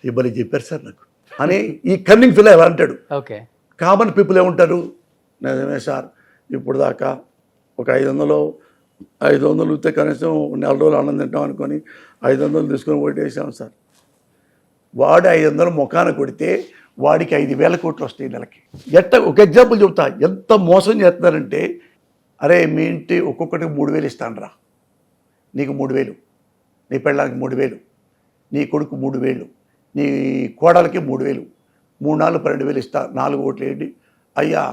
ఇబ్బంది చెప్పారు సార్ నాకు అని ఈ కన్నింగ్ ఫిల్ ఎలా అంటాడు. ఓకే, కామన్ పీపుల్ ఏమంటారు? నిజమే సార్, ఇప్పుడు దాకా ఒక 500 ఇస్తే కనీసం 4 రోజులు ఆనందం తింటాం అనుకొని 500 తీసుకొని ఓటేసాం సార్. వాడు 500 ముఖాన కొడితే వాడికి 5,000 కోట్లు వస్తాయి నెలకి. ఒక ఎగ్జాంపుల్ చెబుతా, ఎంత మోసం చేస్తున్నారంటే, అరే మీ ఇంటి ఒక్కొక్కటికి 3,000 ఇస్తాను రా, నీకు 3,000, నీ పెళ్ళానికి 3,000, నీ కొడుకు 3,000, నీ కోడలకి 3,000, 3 12,000 ఇస్తా, 4 ఓట్లు వేయండి అయ్యా,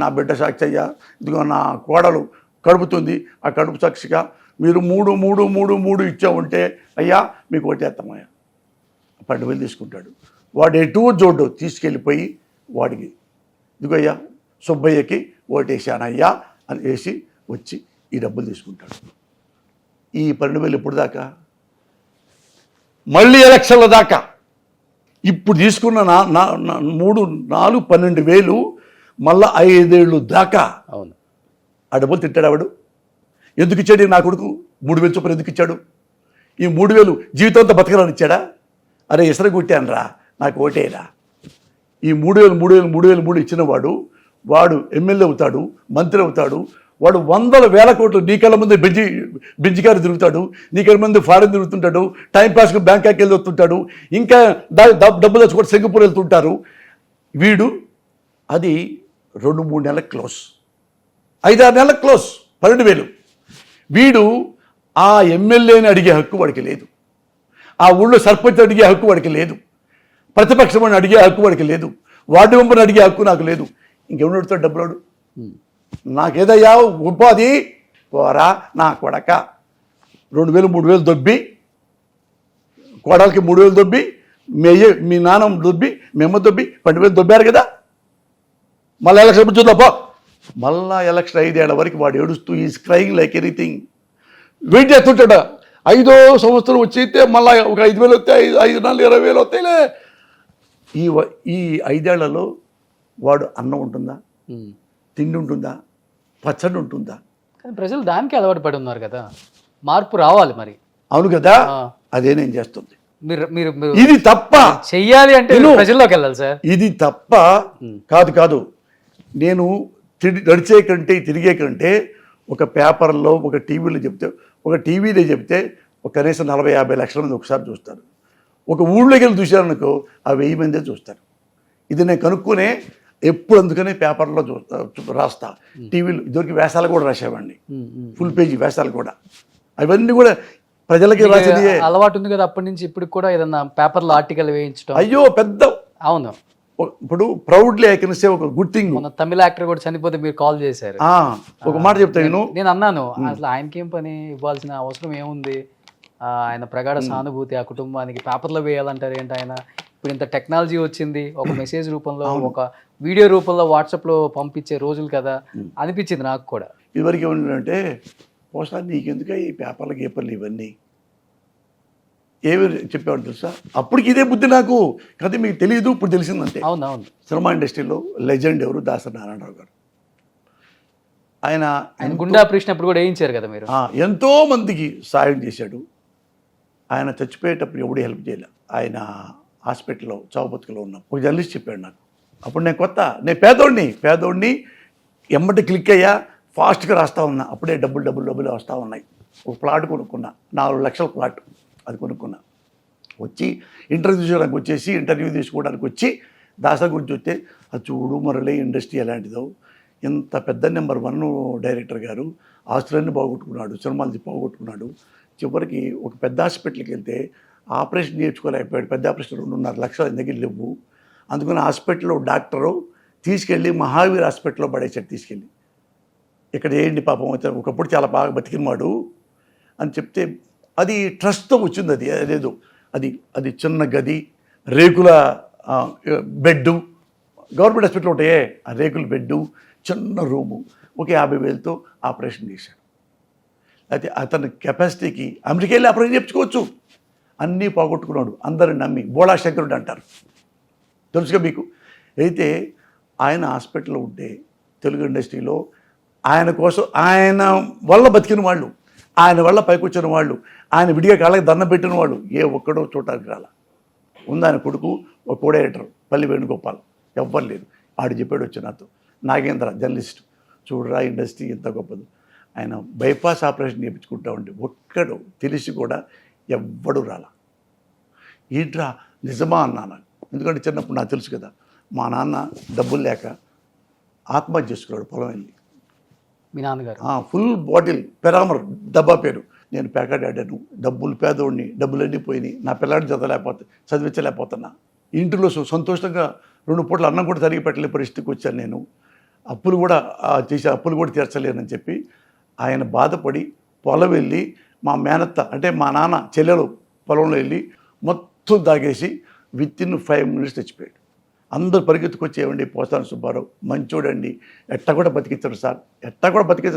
నా బిడ్డ సాక్షి అయ్యా, ఇదిగో నా కోడలు కడుపుతుంది, ఆ కడుపు సాక్షిగా మీరు 3 ఇచ్చామంటే అయ్యా మీకు ఓటేస్తామయ్యా. 12,000 తీసుకుంటాడు. వాడు ఎటు జోడు తీసుకెళ్ళిపోయి వాడికి ఇదిగో అయ్యా సుబ్బయ్యకి ఓటేసానయ్యా అని వేసి వచ్చి ఈ డబ్బులు తీసుకుంటాడు. ఈ 12,000 ఎప్పుడు దాకా? మళ్ళీ ఎలక్షన్ల దాకా. ఇప్పుడు తీసుకున్న 3, 4, 12,000 మళ్ళీ 5 ఏళ్ళు దాకా. అవును, ఆ డబ్బులు తిట్టాడు ఆవిడు. ఎందుకు ఇచ్చాడు? నా కొడుకు 3,000 చొప్పున ఎందుకు ఇచ్చాడు? ఈ 3,000 జీవితంతో బతకరాని ఇచ్చాడా? అరే ఇసర కొట్టాను రా, నాకు ఓటేరా. ఈ 3,000 ఇచ్చిన వాడు ఎమ్మెల్యే అవుతాడు, మంత్రి అవుతాడు, వాడు 100,000 కోట్లు నీ కళ్ళ ముందు బెంచి గారు తిరుగుతాడు, నీ కళ్ళ ముందు ఫారెన్ తిరుగుతుంటాడు, టైంపాస్కి బ్యాంకాక్ వెళ్ళి వస్తుంటాడు, ఇంకా డబ్బులు తెచ్చుకొని సింగపూర్ వెళ్తుంటారు. వీడు అది 2-3 నెలలకు క్లోజ్, 5-6 నెలలకు క్లోజ్. 12,000. వీడు ఆ ఎమ్మెల్యేని అడిగే హక్కు వాడికి లేదు, ఆ ఊళ్ళో సర్పంచ్ అడిగే హక్కు వాడికి లేదు, ప్రతిపక్షం అడిగే హక్కు వాడికి లేదు, వార్డు మెంబర్ని అడిగే హక్కు నాకు లేదు. ఇంకెవరు అడుగుతాడు డబ్బులు? నాకేదయ్యా ఉపాధి పోరా నా కొడక. 2,000 3,000 దొబ్బి, కోడలకి 3,000 దొబ్బి, మీ నాన్న దొబ్బి, మీ అమ్మ దొబ్బి 12,000 దొబ్బారు కదా. మళ్ళీ ఎలక్షన్ చూద్దాపో. మళ్ళా ఎలక్షన్ 5 ఏళ్ల వరకు వాడు ఏడుస్తూ is crying like anything wait చేస్తుంటాడు. 5వ సంవత్సరం వచ్చితే మళ్ళీ ఒక 5,000 వస్తాయి, 5 4 20,000 వస్తాయిలే. ఈ 5 ఏళ్లలో వాడు అన్నం ఉంటుందా, తిండి ఉంటుందా, పచ్చడి ఉంటుందా? కానీ ప్రజలు దానికి అలవాటు పడి ఉన్నారు కదా, మార్పు రావాలి మరి. అవును కదా, అదే నేను చేస్తుంది. మీరు ఇది తప్ప చెయ్యాలి అంటే ప్రజల్లోకి వెళ్ళాలి సార్. ఇది తప్ప కాదు. నేను తిరిగే కంటే ఒక పేపర్లో, ఒక టీవీలో చెప్తే ఒక కనీసం 40-50 లక్షల మంది ఒకసారి చూస్తారు. ఒక ఊళ్ళోకి వెళ్ళి చూశారనుకో ఆ 1000 మందే చూస్తారు. ఇది నేను కనుక్కునే ఎప్పుడు అందుకనే పేపర్లో రాస్తా, టీవీలో ఇదివరకు వేషాలు కూడా రాసేవాడిని, ఫుల్ పేజీ వేషాలు కూడా. అవన్నీ కూడా ప్రజలకి రాసేది. అలవాటు ఉంది కదా అప్పటి నుంచి ఇప్పటికి కూడా ఏదన్నా పేపర్లో ఆర్టికల్ వేయించడం. అయ్యో పెద్ద, అవును, ఇప్పుడు ప్రౌడ్లీ ఐ కెన్ సే ఒక గుడ్ థింగ్. మన తమిళ యాక్టర్ కూడా చనిపోతే మీరు కాల్ చేశారు. ఒక మాట చెప్తాను, నేను అన్నాను అసలు ఆయనకేం పని, ఇవ్వాల్సిన అవసరం ఏముంది, ఆయన ప్రగాఢ సానుభూతి ఆ కుటుంబానికి, పేపర్లో వేయాలంటారు ఏంటి ఆయన. ఇప్పుడు ఇంత టెక్నాలజీ వచ్చింది, ఒక మెసేజ్ రూపంలో ఒక వీడియో రూపంలో వాట్సాప్లో పంపించే రోజులు కదా అనిపించింది నాకు కూడా. ఇదివరకు ఏమంటే పోసారి నీకెందుక ఈ పేపర్లు గీపర్లు ఇవన్నీ ఏమి చెప్పేవాడు తెలుసా. అప్పటికి ఇదే బుద్ధి నాకు, కదా మీకు తెలియదు, ఇప్పుడు తెలిసిందంటే. అవునవును. సినిమా ఇండస్ట్రీలో లెజెండ్ ఎవరు, దాసరి నారాయణరావు గారు. ఆయన గుండె ఆపరేషన్ అప్పుడు కూడా వేయించారు కదా మీరు. ఎంతో మందికి సాయం చేశాడు. ఆయన చచ్చిపోయేటప్పుడు ఎవడు హెల్ప్ చేయలే. ఆయన హాస్పిటల్లో చావు బతుకులో ఉన్నాం. ఒక జర్నలిస్ట్ చెప్పాడు నాకు, అప్పుడు నేను కొత్త, నేను పేదోడిని ఎమ్మటి క్లిక్ అయ్యా, ఫాస్ట్గా రాస్తా ఉన్నా. అప్పుడే డబ్బులు వస్తూ ఉన్నాయి. ఒక ప్లాట్ కొనుక్కున్నా, 4 లక్షల ప్లాట్, అది కొనుక్కున్నా. వచ్చి ఇంటర్వ్యూ తీసుకోవడానికి వచ్చి దాసరి గురించి వస్తే, అది చూడు మురళి ఇండస్ట్రీ ఎలాంటిదో, ఇంత పెద్ద నెంబర్ 1 డైరెక్టర్ గారు ఆస్తులన్నీ పోగొట్టుకున్నాడు, సినిమాలు పోగొట్టుకున్నాడు. చివరికి ఒక పెద్ద హాస్పిటల్కి వెళ్తే ఆపరేషన్ చేయించుకోలేకపోయాడు. పెద్ద ఆపరేషన్ 2.5 లక్షలు ఆయన దగ్గర లేవు. అందుకని హాస్పిటల్లో డాక్టరు తీసుకెళ్ళి మహావీర్ హాస్పిటల్లో పడేసాడు. తీసుకెళ్ళి ఇక్కడ ఏంటి పాపం అయితే ఒకప్పుడు చాలా బాగా బతికినవాడు అని చెప్తే, అది ట్రస్ట్తో వచ్చింది. అది అదేదో అది చిన్న గది, రేకుల బెడ్డు, గవర్నమెంట్ హాస్పిటల్ ఉంటాయే ఆ రేకుల బెడ్డు, చిన్న రూము, ఒక 50,000తో ఆపరేషన్ చేశాడు. అయితే అతని కెపాసిటీకి అమెరికా వెళ్ళి ఆపరేషన్ చేయించుకోవచ్చు. అన్నీ పోగొట్టుకున్నాడు. అందరిని నమ్మి బోళా శంకరుడు అంటారు, తెలుసుగా మీకు. అయితే ఆయన హాస్పిటల్లో ఉంటే తెలుగు ఇండస్ట్రీలో ఆయన కోసం, ఆయన వల్ల బతికిన వాళ్ళు, ఆయన వల్ల పైకి వచ్చిన వాళ్ళు, ఆయన విడిగా కాళ్ళకి దండం పెట్టిన వాళ్ళు ఏ ఒక్కడో చూడటానికి రాల. ఉంది ఆయన కొడుకు, ఒక కోడైరెక్టర్ పల్లి వేణుగోపాల్, ఎవ్వరు లేదు. ఆడు చెప్పాడు వచ్చి నాతో, నాగేంద్ర జర్నలిస్ట్, చూడరా ఇండస్ట్రీ ఎంత గొప్పదు. ఆయన బైపాస్ ఆపరేషన్ చేయించుకుంటా ఉంటే ఒక్కడు తెలిసి కూడా ఎవ్వడు రాల. ఏంట్రా నిజమా అన్నాను. ఎందుకంటే చిన్నప్పుడు నాకు తెలుసు కదా, మా నాన్న డబ్బులు లేక ఆత్మహత్య చేసుకున్నాడు పొలం వెళ్ళి. మీ నాన్నగారు ఫుల్ బాటిల్ పెరామర్ డబ్బా పేరు. నేను ప్యాకెట్ ఆడాను, డబ్బులు పేదోడిని, డబ్బులన్నీ పోయినాయి, నా పిల్లాడిని చదివించలేకపోతున్నా. ఇంటిలో సంతోషంగా 2 పూటలు అన్నం కూడా తరిగి పెట్టలే పరిస్థితికి వచ్చాను నేను. అప్పులు కూడా తీర్చలేనని చెప్పి ఆయన బాధపడి పొలం వెళ్ళి, మా మేనత్త అంటే మా నాన్న చెల్లెలు పొలంలో వెళ్ళి మొత్తం దాగేసి వితిన్ 5 minutes చచ్చిపోయాడు. అందరూ పరిగెత్తుకొచ్చి, ఏమండి పోసాని సుబ్బారావు మంచోడండి, ఎట్టా కూడా బతికించారు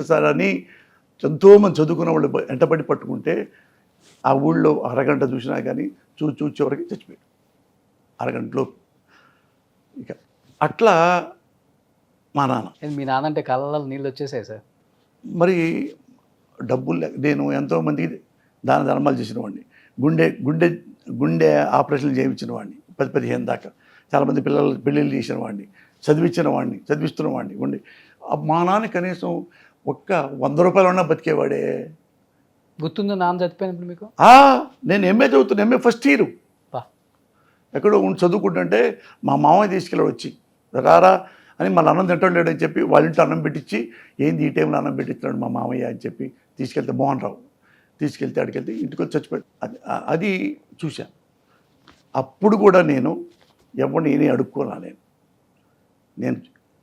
సార్ అని ఎంతోమంది చదువుకున్న వాళ్ళు ఎంటబడి పట్టుకుంటే ఆ ఊళ్ళో అరగంట చూసినా కానీ చూసి చివరికి చచ్చిపోయాడు, అరగంటలో. ఇక అట్లా మా నాన్న. మీ నాన్న అంటే కళ్ళలో నీళ్ళు వచ్చేసాయి సార్. మరి డబ్బులు నేను ఎంతోమందికి దాన ధర్మాలు చేసిన వాడిని, గుండె ఆపరేషన్లు చేయించిన వాడిని 10-15 దాకా. చాలామంది పిల్లలు పెళ్ళిళ్ళు చేసిన వాడిని, చదివిస్తున్న వాడిని ఉండి. మా నాన్న కనీసం ఒక్క 100 రూపాయలు ఉన్నా బతికేవాడే. గుర్తుందా నాన్న చచ్చిపోయినప్పుడు మీకు? నేను ఎంఏ చదువుతున్నా, ఎంఏ ఫస్ట్ ఇయర్. ఎక్కడో ఉండి చదువుకుంటుంటే మా మామయ్య తీసుకెళ్ళాడు వచ్చి, రారా అని మళ్ళీ అన్నం తింటాడు లేడని చెప్పి వాళ్ళ ఇంట్లో అన్నం పెట్టించి, ఏంది ఈ టైంలో అన్నం పెట్టించాడు మా మామయ్య అని చెప్పి తీసుకెళ్తే, మోహన్ రావు తీసుకెళ్తే అడికెళ్తే ఇంటికి వచ్చి చచ్చిపోయాడు. అది చూశాను. అప్పుడు కూడా నేను ఎవరిని నేనే అడుక్కోనా.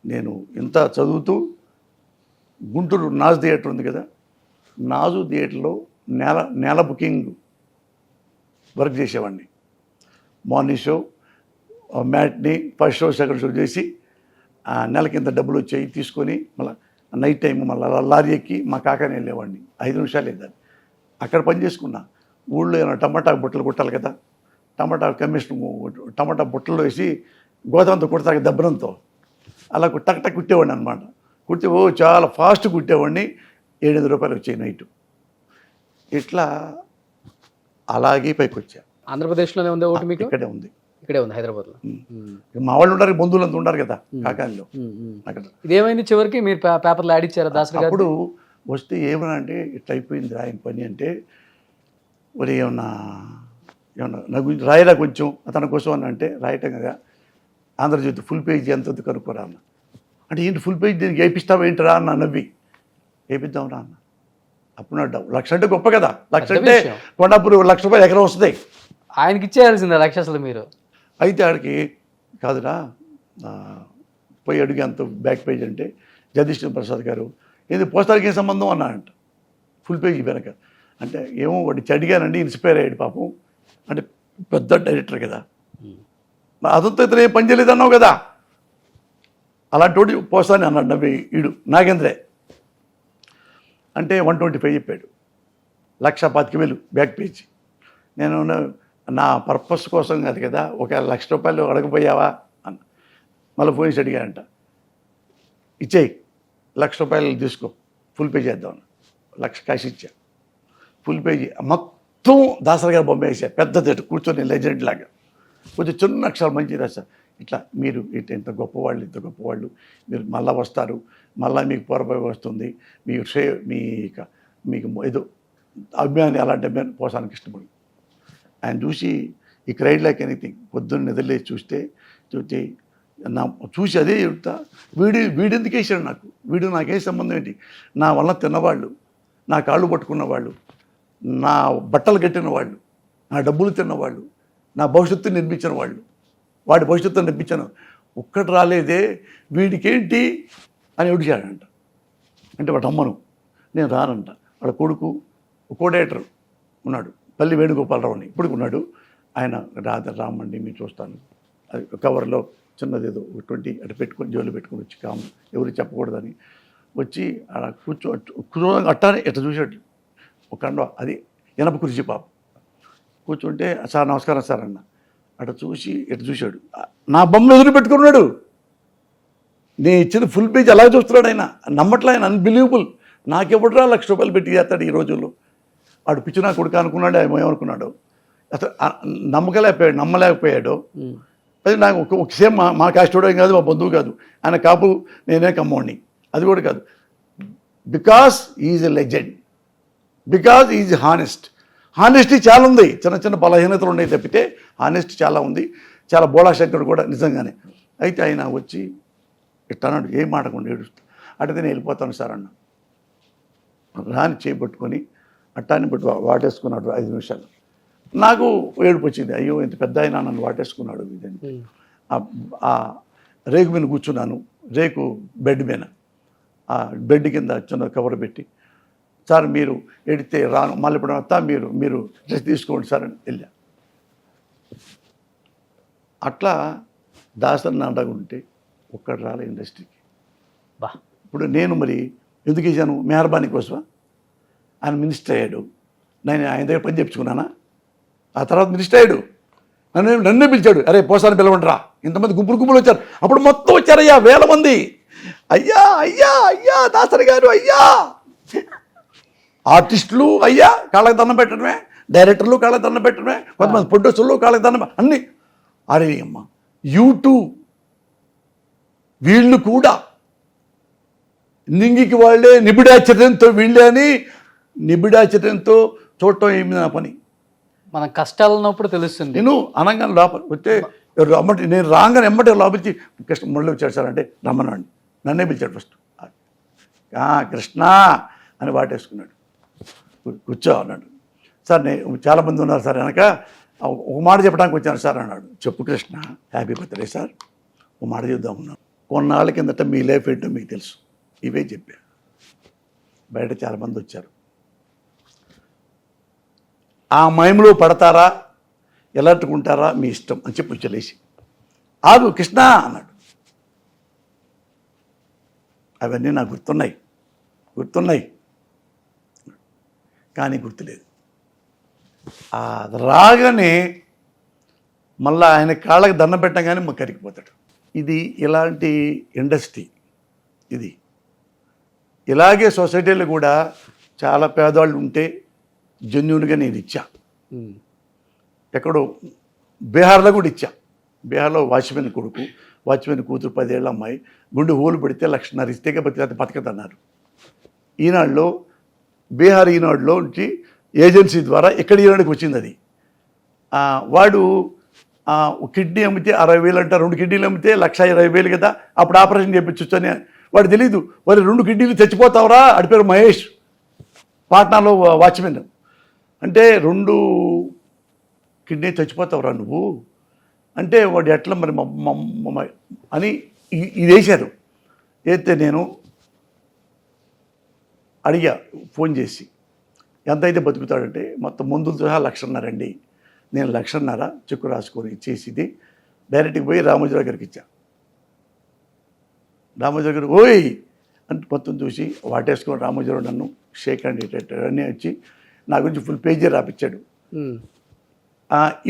నేను ఇంత చదువుతూ గుంటూరు నాజ్ థియేటర్ ఉంది కదా, నాజు థియేటర్లో నెల బుకింగ్ వర్క్ చేసేవాడిని. Morning show, matinee, first show, second show చేసి నెలకి ఇంత డబ్బులు వచ్చాయి తీసుకొని మళ్ళీ నైట్ టైం మళ్ళీ లారీ ఎక్కి మా కాకాని వెళ్ళేవాడిని. 5 నిమిషాలు లేదని అక్కడ పని చేసుకున్నా. ఊళ్ళో ఏమైనా టమాటా బుట్టలు కుట్టాలి కదా, టమాటా బుట్టలు వేసి గోదాంతో కుడతారు దబ్బరంతో, అలా టక్ కుట్టేవాడిని అనమాట. కుడితే చాలా ఫాస్ట్ కుట్టేవాడిని. 700 రూపాయలు వచ్చాయి నైటు. ఇట్లా అలాగే పైకి వచ్చా. ఆంధ్రప్రదేశ్లోనే ఉందా ఒకటి మీకు? ఇక్కడే ఉంది, హైదరాబాద్లో. మా వాళ్ళు ఉంటారు, బంధువులు అంతా ఉంటారు కదా కాకానిలో. అక్కడ ఇదేమైంది చివరికి? మీరు పేపర్లో యాడ్ ఇచ్చారా దాసరి గారు? అప్పుడు వస్తే ఏమన్నా అంటే ఇట్లా అయిపోయింది ఆయన పని అంటే, మరి ఏమన్నా నా గురించి రాయరా కొంచెం అతని కోసం అని అంటే రాయటం కదా, ఆంధ్రజ్యోతి ఫుల్ పేజీ ఎంత ఉంది కనుక్కోరా అన్న. అంటే ఏంటి ఫుల్ పేజీ దీనికి వేయిస్తావా ఏంటిరా అన్న, నవ్వి వేయిద్దాం రా అన్న. అప్పుడు నా డబ్బు 1,00,000 అంటే గొప్ప కదా, 1,00,000 అంటే విషయం. కొండాపూర్ 1,00,000 రూపాయలు ఎకరం వస్తుంది. ఆయనకి ఇచ్చేయాల్సిందే 1,00,000 అసలు మీరు. అయితే ఆడికి కాదురా పోయి అడిగి అంత బ్యాక్ పేజ్ అంటే జగదీష్ ప్రసాద్ గారు ఏది పోస్టార్కి ఏం సంబంధం అన్నాడంట ఫుల్ పేజీ వెనక. అంటే ఏమో వాడి అడిగానండి, ఇన్స్పైర్ అయ్యాడు పాపం. అంటే పెద్ద డైరెక్టర్ కదా, అదంతా ఇతను ఏం పని చేయలేదు అన్నావు కదా, అలాంటి వాడు పోస్తాను అన్నాడు నవ్వి ఈడు నాగేంద్రే. అంటే 125 చెప్పాడు, 1,25,000 బ్యాక్ పేజీ. నేను నా పర్పస్ కోసం కాదు కదా, ఒక 1,00,000 రూపాయలు అడగపోయావా అన్న. మళ్ళీ ఫోన్ చేసి అడిగాడంట, ఇచ్చేయి 1,00,000 రూపాయలు తీసుకో ఫుల్ పేజీ చేద్దాం. 1,00,000 కాసి ఇచ్చా, ఫుల్ పేజీ మొత్తం దాసరి గారు బొమ్మ వేసా, పెద్ద కూర్చొని లెజెండ్ లాగా. కొంచెం చిన్న అక్షరాలు మంచి రాశా, ఇట్లా మీరు ఇంత గొప్పవాళ్ళు, ఇంత గొప్పవాళ్ళు, మీరు మళ్ళీ వస్తారు, మళ్ళీ మీకు పొరపాటు వస్తుంది, మీకు ఏదో అభిమాని, అలాంటి అభిమాని పోసానికి ఇష్టపడు. ఆయన చూసి ఈ క్రైడ్ లైక్ ఎనీథింగ్. పొద్దున్న నిద్రలేసి చూస్తే చూసి అదే చెప్తా, వీడు ఎందుకు వేసాడు నాకు, వీడు నాకే సంబంధం ఏంటి, నా వల్ల తిన్నవాళ్ళు, నా కాళ్ళు పట్టుకున్న వాళ్ళు, నా బట్టలు కట్టిన వాళ్ళు, నా డబ్బులు తిన్నవాళ్ళు, నా భవిష్యత్తు నిర్మించిన వాళ్ళు, వాడి భవిష్యత్తు నిర్మించాను, ఒక్కటి రాలేదే వీడికేంటి అని ఏడిచాడంట. అంటే వాడు అమ్మను నేను రానంట. వాడు కొడుకు కోడేటర్ ఉన్నాడు, పల్లి వేణుగోపాలరావు అని ఇప్పటికి ఉన్నాడు. ఆయన రామండి మీరు చూస్తాను, అది కవర్లో చిన్నదేదో 20 అటు పెట్టుకొని జోలు పెట్టుకొని వచ్చి కాము ఎవరు చెప్పకూడదని వచ్చి అలా కూర్చో అట్టానే ఇట్లా చూశాడు. ఒక కండ అది ఎనప కురిచి పాప కూర్చుంటే, సార్ నమస్కారం సార్ అన్న. అటు చూసి ఇటు చూశాడు, నా బొమ్మ ఎదురు పెట్టుకున్నాడు. నేను ఇచ్చిన ఫుల్ పేజ్ అలా చూస్తున్నాడు ఆయన, నమ్మట్లే ఆయన, అన్బిలీవబుల్. నాకెవడరా 1,00,000 రూపాయలు పెట్టి చేస్తాడు ఈ రోజుల్లో. వాడు పిచ్చి నా కొడుకు అనుకున్నాడు, ఆయన ఏమనుకున్నాడు, అసలు నమ్మలేకపోయాడు. అది నాకు ఒక సేమ్ మా కాస్టోడో కాదు, మా బంధువు కాదు, ఆయన కాపు, నేనే కమ్మోడిని, అది కూడా కాదు. Because is a legend, because is honest. Honesty చాలా ఉంది, చిన్న చిన్న బలహీనతలు ఉన్నాయి తప్పితే హానెస్టీ చాలా ఉంది. చాలా బోళాశంకరుడు కూడా నిజంగానే. అయితే ఆయన వచ్చి ఇట్లా అన్నాడు, ఏం మాటకుండా ఏడుస్తూ. అడిగితే నేను వెళ్ళిపోతాను సార్ అన్న. రాని చేపట్టుకొని అట్టాన్ని పెట్టి వాటేసుకున్నాడు 5 నిమిషాలు. నాకు ఏడుపు వచ్చింది, అయ్యో ఇంత పెద్ద అయినా నన్ను వాటేసుకున్నాడు ఇదని. ఆ రేకు మీద కూర్చున్నాను, రేకు బెడ్ మీద, ఆ బెడ్ కింద చిన్న కవర్ పెట్టి, సార్ మీరు ఎడితే రాను, మళ్ళీ ఇప్పుడు వస్తా, మీరు డ్రెస్ తీసుకోండి సార్ అని వెళ్ళా. అట్లా దాసరి అండగుంటే ఒక్కడు రాలే ఇండస్ట్రీకి. బా ఇప్పుడు నేను మరి ఎందుకు ఇచ్చాను, మెహర్బానీ కోసమా? ఆయన మినిస్టర్ అయ్యాడు, నేను ఆయన దగ్గర పని చెప్పుకున్నానా? ఆ తర్వాత మినిస్టర్ అయ్యాడు, నన్నే పిలిచాడు, అరే పోసాని పిలవండిరా, ఇంతమంది గుంపులు వచ్చారు. అప్పుడు మొత్తం వచ్చారయ్యా, 1000 మంది. అయ్యా అయ్యా అయ్యా దాసరి గారు అయ్యా. ఆర్టిస్టులు అయ్యా కాళ్ళకి దండం పెట్టడమే, డైరెక్టర్లు కాళ్ళకి దండం పెట్టడమే, కొంతమంది ప్రొడ్యూసర్లు కాళ్ళకి దండం, అన్నీ. అరే అమ్మ యూట్యూబ్ వీళ్ళు కూడా నింగికి వాళ్ళే నిబిడాచర్యంతో వీళ్ళే అని నిబిడాచర్యంతో చూడటం ఏమి నా పని. మన కష్టాలు ఉన్నప్పుడు తెలుస్తుంది. నేను అనగానే లోపల వస్తే రమ్మంటే, నేను రాగానే ఎమ్మటే లోపలికి కృష్ణ మురళి వచ్చాడు సార్ అంటే రమ్మన్నాడు, నన్నే పిలిచాడు ఫస్ట్. కృష్ణ అని వాటేసుకున్నాడు, కూర్చో అన్నాడు. సార్ నేను చాలామంది ఉన్నారు సార్ వెనక, ఒక మాట చెప్పడానికి వచ్చాను సార్ అన్నాడు. చెప్పు కృష్ణ, హ్యాపీ బర్త్డే సార్, ఒక మాట చెప్దాం ఉన్నాను. కొన్నాళ్ళ కిందట మీ లైఫ్ ఏంటో మీకు తెలుసు, ఇవే చెప్పా. బయట చాలామంది వచ్చారు, ఆ మైములో పడతారా ఎలాంటికుంటారా మీ ఇష్టం అని చెప్పి వచ్చలేసి, ఆగు కృష్ణ అన్నాడు. అవన్నీ నాకు గుర్తున్నాయి కానీ గుర్తులేదు. అది రాగానే మళ్ళీ ఆయన కాళ్ళకి దండం పెట్టగానే మాకు కరిగిపోతాడు. ఇది ఇలాంటి ఇండస్ట్రీ, ఇది ఇలాగే సొసైటీలో కూడా చాలా పేదవాళ్ళు ఉంటే జెన్యూన్గా నేను ఇచ్చా. ఎక్కడో బీహార్లో కూడా ఇచ్చా. బీహార్లో వాచ్మెన్ కొడుకు, వాచ్మెన్ కూతురు 10 ఏళ్ళ అమ్మాయి గుండె హోలు పడితే 1,00,000 ఇస్తేగా బతికదన్నారు. ఈనాడులో బీహార్ ఈనాడులో నుంచి ఏజెన్సీ ద్వారా ఇక్కడ ఈనాడికి వచ్చింది అది. వాడు కిడ్నీ అమ్మితే 60,000 అంట, 2 కిడ్నీలు అమ్మితే 1,20,000 కదా, అప్పుడు ఆపరేషన్ చేయించవచ్చు అని వాడు తెలియదు. వాడు 2 కిడ్నీలు చచ్చిపోతావురా, ఆడి పేరు మహేష్, పాట్నాలో వాచ్మెన్. అంటే 2 కిడ్నీ చచ్చిపోతావురా నువ్వు అంటే వాడు ఎట్లా మరి అని ఇది వేశారు. అయితే నేను అడిగా ఫోన్ చేసి, ఎంత అయితే బతుకుతాడంటే మొత్తం మందులతో సహా 1,50,000 అండి. నేను 1,50,000 చెక్కు రాసుకొని ఇచ్చేసి డైరెక్ట్గా పోయి రామోజీరావు గారికి ఇచ్చా. రామోజీరావు గారు ఓయ్ అంటే మొత్తం చూసి వాటేసుకొని రామోజీరావు నన్ను షేక్ హ్యాండ్ అన్నీ వచ్చి నా గురించి ఫుల్ పేజీ రాపిచ్చాడు.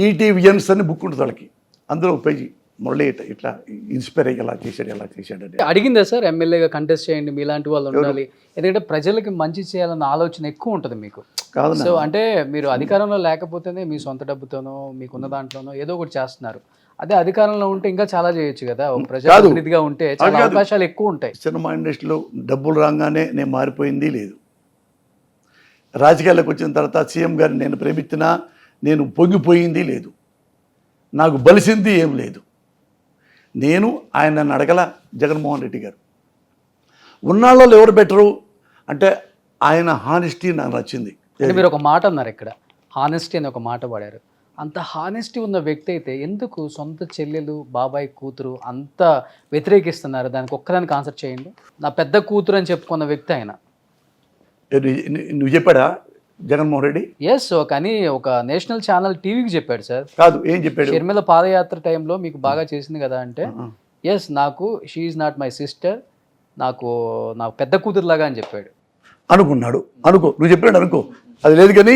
ఈటీ విజన్స్ అని బుక్ ఉంటుంది వాళ్ళకి, అందులో ఒక పేజీ మురళి ఇట్లా ఇన్స్పైర్ అయ్యి ఎలా చేశాడు అంటే. అడిగిందా సార్ ఎమ్మెల్యేగా కంటెస్ట్ చేయండి మీలాంటి వాళ్ళు ఉండాలి, ఎందుకంటే ప్రజలకి మంచి చేయాలన్న ఆలోచన ఎక్కువ ఉంటుంది మీకు కాదు. సో అంటే మీరు అధికారంలో లేకపోతేనే మీ సొంత డబ్బుతోనో మీకున్న దాంట్లోనో ఏదో ఒకటి చేస్తున్నారు. అదే అధికారంలో ఉంటే ఇంకా చాలా చేయొచ్చు కదా, ప్రజాప్రతినిధిగా ఉంటే చాలా అవకాశాలు ఎక్కువ ఉంటాయి. సినిమా ఇండస్ట్రీలో డబ్బులు రాగానే నేను మారిపోయింది లేదు. రాజకీయాలకు వచ్చిన తర్వాత సీఎం గారిని నేను ప్రేమించినా నేను పొంగిపోయింది లేదు. నాకు బలిసింది ఏం లేదు. నేను ఆయన నన్ను అడగల. జగన్మోహన్ రెడ్డి గారు ఉన్నాళ్ళలో ఎవరు బెటరు అంటే ఆయన హానెస్టీ నాకు నచ్చింది. అంటే మీరు ఒక మాట అన్నారు ఇక్కడ, హానెస్టీ అని ఒక మాట వాడారు. అంత హానెస్టీ ఉన్న వ్యక్తి అయితే ఎందుకు సొంత చెల్లెలు బాబాయ్ కూతురు అంత వ్యతిరేకిస్తున్నారు? దానికి ఒక్కదానికి ఆన్సర్ చేయండి. నా పెద్ద కూతురు అని చెప్పుకున్న వ్యక్తి ఆయన. నువ్వు చెప్పాడా జగన్మోహన్ రెడ్డి? ఎస్, కానీ ఒక నేషనల్ ఛానల్ టీవీకి చెప్పాడు సార్. కాదు, ఏం చెప్పాడు? షర్మిల పాదయాత్ర టైంలో మీకు బాగా చేసింది కదా అంటే, ఎస్ నాకు she is not my sister, నాకు పెద్ద కూతురులాగా అని చెప్పాడు. అనుకున్నాడు, అనుకో, నువ్వు చెప్పాడు అనుకో, అది లేదు. కానీ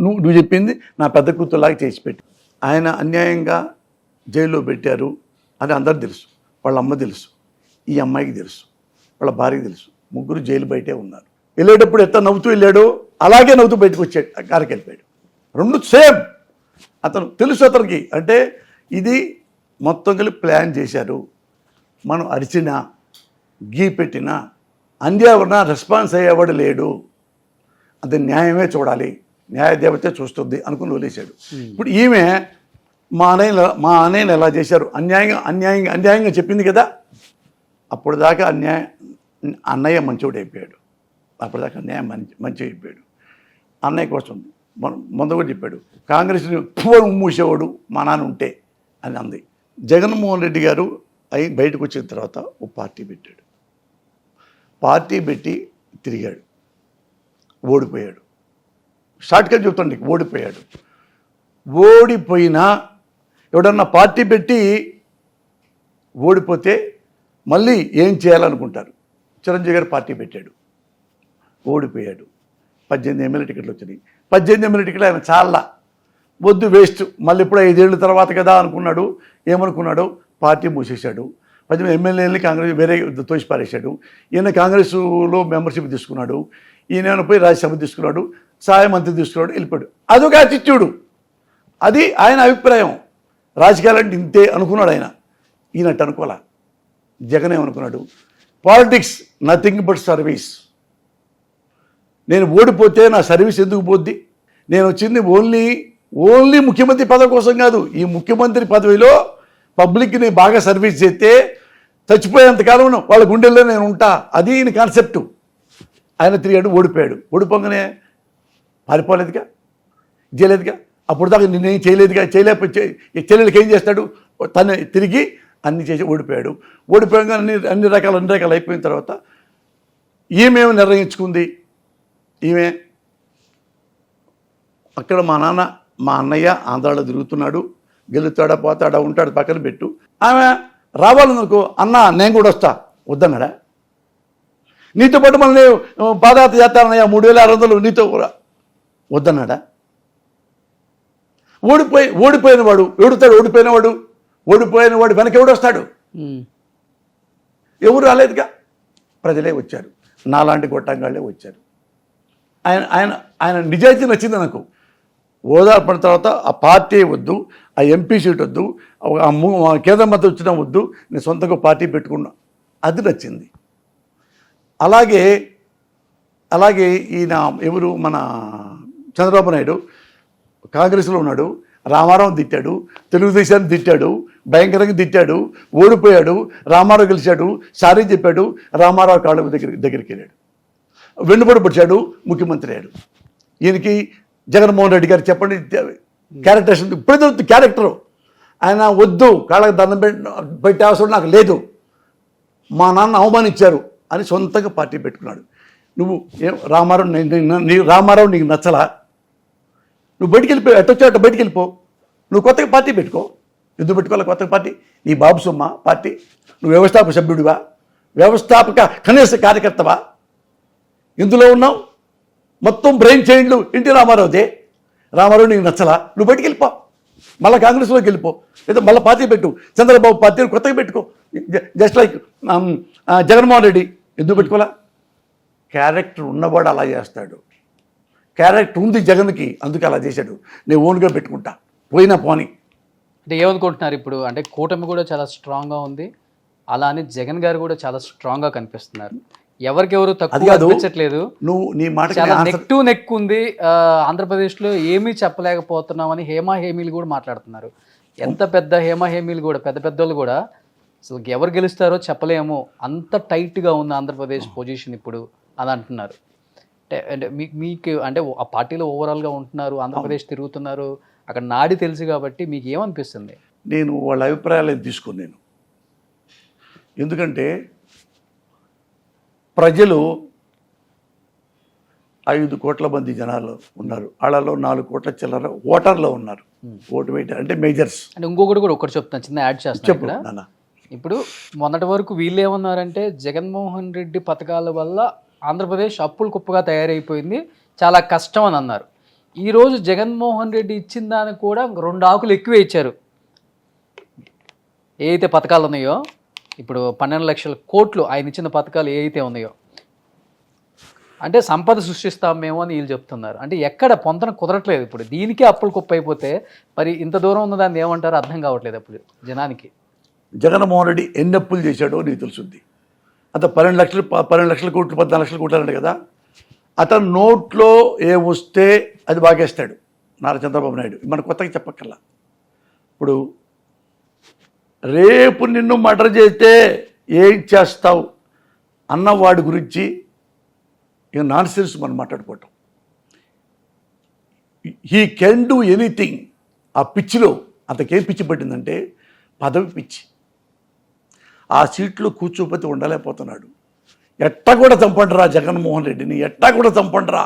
నువ్వు చెప్పింది నా పెద్ద కూతురులాగా చేసి పెట్టి. ఆయన అన్యాయంగా జైల్లో పెట్టారు అని అందరు తెలుసు. వాళ్ళ అమ్మ తెలుసు, ఈ అమ్మాయికి తెలుసు, వాళ్ళ భార్యకి తెలుసు. ముగ్గురు జైలు బయటే ఉన్నారు. వెళ్ళేటప్పుడు ఎంత నవ్వుతూ వెళ్ళాడో అలాగే నవ్వుతూ బయటకు వచ్చాడు, కారుకి వెళ్ళిపోయాడు. 2 సేమ్. అతను తెలుసు అతనికి. అంటే ఇది మొత్తం కలిపి ప్లాన్ చేశారు. మనం అరిచినా గీ పెట్టినా అందేవరణ రెస్పాన్స్ అయ్యేవాడు లేడు, అది న్యాయమే చూడాలి, న్యాయదేవతే చూస్తుంది అనుకుని వదిలేశాడు. ఇప్పుడు ఈమె మా అన్నయ్యను ఎలా చేశారు, అన్యాయంగా చెప్పింది కదా. అప్పుడు దాకా అన్నయ్య మంచోడు అయిపోయాడు. అప్పటిదాకా అన్యాయం మంచి అయిపోయాడు. అన్నయ్య కోసం ముందు కూడా చెప్పాడు, కాంగ్రెస్ని మూసేవాడు మా నాన్న ఉంటే అని అంది. జగన్మోహన్ రెడ్డి గారు బయటకు వచ్చిన తర్వాత ఓ పార్టీ పెట్టాడు. పార్టీ పెట్టి తిరిగాడు, ఓడిపోయాడు. షార్ట్కట్ చెప్తాను నీకు, ఓడిపోయాడు. ఓడిపోయినా ఎవడన్నా పార్టీ పెట్టి ఓడిపోతే మళ్ళీ ఏం చేయాలనుకుంటారు. చిరంజీవి గారు పార్టీ పెట్టాడు, ఓడిపోయాడు. 18 ఎమ్మెల్యే టికెట్లు వచ్చినాయి. 18 ఎమ్మెల్యే టికెట్లు ఆయన చాలా వద్దు, వేస్ట్, మళ్ళీ ఇప్పుడు 5 ఏళ్ళ తర్వాత కదా అనుకున్నాడు. ఏమనుకున్నాడు, పార్టీ మూసేశాడు. 18 ఎమ్మెల్యేలని కాంగ్రెస్ వేరే తోసిపారేశాడు. ఈయన కాంగ్రెస్లో మెంబర్షిప్ తీసుకున్నాడు. ఈయన పోయి రాజ్యసభ తీసుకున్నాడు, సహాయ మంత్రి తీసుకున్నాడు, వెళ్ళిపోయాడు. అదొక యాటిట్యూడు, అది ఆయన అభిప్రాయం. రాజకీయాలంటే ఇంతే అనుకున్నాడు ఆయన. ఈయనట్టు అనుకోలే. జగన్ ఏమనుకున్నాడు, పాలిటిక్స్ నథింగ్ బట్ సర్వీస్. నేను ఓడిపోతే నా సర్వీస్ ఎందుకు పోద్ది? నేను వచ్చింది ఓన్లీ ముఖ్యమంత్రి పదవి కోసం కాదు. ఈ ముఖ్యమంత్రి పదవిలో పబ్లిక్ని బాగా సర్వీస్ చేస్తే చచ్చిపోయేంతకాలం వాళ్ళ గుండెల్లో నేను ఉంటా, అది ఈయన కాన్సెప్టు. ఆయన తిరిగాడు, ఓడిపోయాడు. ఓడిపోగానే పారిపోలేదుగా, చేయలేదుగా. అప్పుడు దాకా నేనేం చేయలేదుగా. చెల్లెలకి ఏం చేస్తాడు, తను తిరిగి అన్ని చేసి ఓడిపోయాడు. ఓడిపోయాక అన్ని రకాలు అయిపోయిన తర్వాత ఈమె నిర్ణయించుకుంది. ఈమె అక్కడ మా అన్నయ్య ఆంధ్రాలో తిరుగుతున్నాడు, గెలుస్తాడా పోతాడా ఉంటాడు, పక్కన పెట్టు. ఆమె రావాలనుకో, అన్న నేను కూడా వస్తా, వద్దన్నాడా? నీతో పాటు మళ్ళీ పాదయాత్ర చేస్తానన్నయ్య 3,600 నీతో కూడా వద్దన్నాడా? ఓడిపోయిన వాడు ఎవడుతాడు? ఓడిపోయిన వాడు వెనక ఎవడు వస్తాడు? ఎవరు రాలేదుగా, ప్రజలే వచ్చారు, నాలాంటి గొట్టంగాళ్ళే వచ్చారు. ఆయన నిజాయితీ నచ్చింది నాకు. ఓదార్పడిన తర్వాత ఆ పార్టీ వద్దు, ఆ ఎంపీ సీట్ వద్దు, కేంద్ర మంత్రి వచ్చినా వద్దు, నేను సొంతంగా పార్టీ పెట్టుకున్నా, అది నచ్చింది. అలాగే ఈయన ఎవరు మన చంద్రబాబు నాయుడు కాంగ్రెస్లో ఉన్నాడు, రామారావు తిట్టాడు, తెలుగుదేశాన్ని తిట్టాడు, భయంకరంగా తిట్టాడు, ఓడిపోయాడు, రామారావు గెలిచాడు, సారీ చెప్పాడు, రామారావు కాళ్ళ దగ్గరికి వెళ్ళాడు, వెన్నుపడి పడిచాడు, ముఖ్యమంత్రి అయ్యాడు. ఈయనకి జగన్మోహన్ రెడ్డి గారు చెప్పండి క్యారెక్టరేషన్, ఇప్పుడైతే క్యారెక్టరు ఆయన వద్దు, కాళ్ళకి దండం పెట్టే అవసరం నాకు లేదు, మా నాన్న అవమానించారు అని సొంతంగా పార్టీ పెట్టుకున్నాడు. నువ్వు ఏం రామారావు నీకు నచ్చలా, నువ్వు బయటికి వెళ్ళిపోయావు, ఎట్టొచ్చా అట్ట బయటికి వెళ్ళిపో, నువ్వు కొత్తగా పార్టీ పెట్టుకో. ఎందుకు పెట్టుకోవాలి కొత్తగా పార్టీ? నీ బాబు సొమ్మ పార్టీ? నువ్వు వ్యవస్థాపక సభ్యుడివా, వ్యవస్థాపక కనీస కార్యకర్తవా? ఇందులో ఉన్నావు మొత్తం బ్రెయిన్ చైండ్లు ఎన్టీ రామారావుదే. రామారావు నీకు నచ్చలా, నువ్వు బయటికి వెళ్ళిపో, మళ్ళీ కాంగ్రెస్లోకి వెళ్ళిపో, లేదా మళ్ళీ పార్టీ పెట్టు, చంద్రబాబు పార్టీని కొత్తగా పెట్టుకో, జస్ట్ లైక్ జగన్మోహన్ రెడ్డి. ఎందుకు పెట్టుకోవాలా? క్యారెక్టర్ ఉన్నవాడు అలా చేస్తాడు. క్యారెక్టర్ ఉంది జగన్కి, అందుకే అలా చేశాడు. నేను ఓన్గా పెట్టుకుంటా, పోయినా పోనీ. అంటే ఏమనుకుంటున్నారు ఇప్పుడు? అంటే కూటమి కూడా చాలా స్ట్రాంగ్గా ఉంది, అలా అని జగన్ గారు కూడా చాలా స్ట్రాంగ్గా కనిపిస్తున్నారు. ఎవరికెవరు తక్కువ అనిపించట్లేదు. నువ్వు నీ మాట చాలా నెక్ టు నెక్ ఉంది. ఆంధ్రప్రదేశ్లో ఏమీ చెప్పలేకపోతున్నామని హేమా హేమీలు కూడా మాట్లాడుతున్నారు. ఎంత పెద్ద హేమా హేమీలు కూడా, పెద్ద పెద్దోళ్ళు కూడా అసలు ఎవరు గెలుస్తారో చెప్పలేము, అంత టైట్గా ఉంది ఆంధ్రప్రదేశ్ పొజిషన్ ఇప్పుడు అని అంటున్నారు. అంటే మీకు అంటే ఆ పార్టీలో ఓవరాల్గా ఉంటున్నారు, ఆంధ్రప్రదేశ్ తిరుగుతున్నారు, అక్కడ నాడి తెలుసు కాబట్టి మీకు ఏమనిపిస్తుంది? నేను వాళ్ళ అభిప్రాయాలను తీసుకున్నాను. ఎందుకంటే ప్రజలు 5 కోట్ల మంది జనాలు ఉన్నారు, వాళ్ళలో 4 కోట్ల చిల్లర ఓటర్లో ఉన్నారు. ఓటు వేయటం అంటే మేజర్స్. అంటే ఇంకొకటి కూడా ఒకటి చెప్తాను, చిన్న యాడ్ చేస్తాను. ఇప్పుడు మొన్నటి వరకు వీళ్ళు ఏమన్నారంటే జగన్మోహన్ రెడ్డి పథకాల వల్ల ఆంధ్రప్రదేశ్ అప్పులు కుప్పగా తయారైపోయింది, చాలా కష్టం అని అన్నారు. ఈరోజు జగన్మోహన్ రెడ్డి ఇచ్చిన దానికి కూడా 2 ఆకులు ఎక్కువే ఇచ్చారు. ఏ అయితే పథకాలు ఉన్నాయో, ఇప్పుడు 12 లక్షల కోట్లు ఆయన ఇచ్చిన పథకాలు ఏ అయితే ఉన్నాయో, అంటే సంపద సృష్టిస్తాం మేము అని వీళ్ళు చెప్తున్నారు. అంటే ఎక్కడ పొంతన కుదరట్లేదు. ఇప్పుడు దీనికే అప్పులు కుప్ప అయిపోతే మరి ఇంత దూరం ఉన్న దాన్ని ఏమంటారో అర్థం కావట్లేదు అప్పుడు జనానికి. జగన్మోహన్ రెడ్డి ఎన్ని అప్పులు చేశాడో నీకు తెలుసుద్ది. అతను 12 లక్షల కోట్లు 14 లక్షల కోట్లు అన్నాడు కదా, అతను నోట్లో వస్తే అది బాగేస్తాడు నారా చంద్రబాబు నాయుడు. మన కొత్తగా చెప్పక్కర్లా. ఇప్పుడు రేపు నిన్ను మర్డర్ చేస్తే ఏం చేస్తావు అన్నవాడి గురించి ఇక నాన్ సెన్స్ మనం మాట్లాడుకోవటం. He can do anything. ఆ పిచ్చిలో అంతకేం పిచ్చి పట్టిందంటే పదవి పిచ్చి. ఆ సీట్లో కూర్చోపోతే ఉండలేకపోతున్నాడు. ఎట్టా కూడా చంపండిరా జగన్మోహన్ రెడ్డిని, ఎట్టా కూడా చంపండిరా,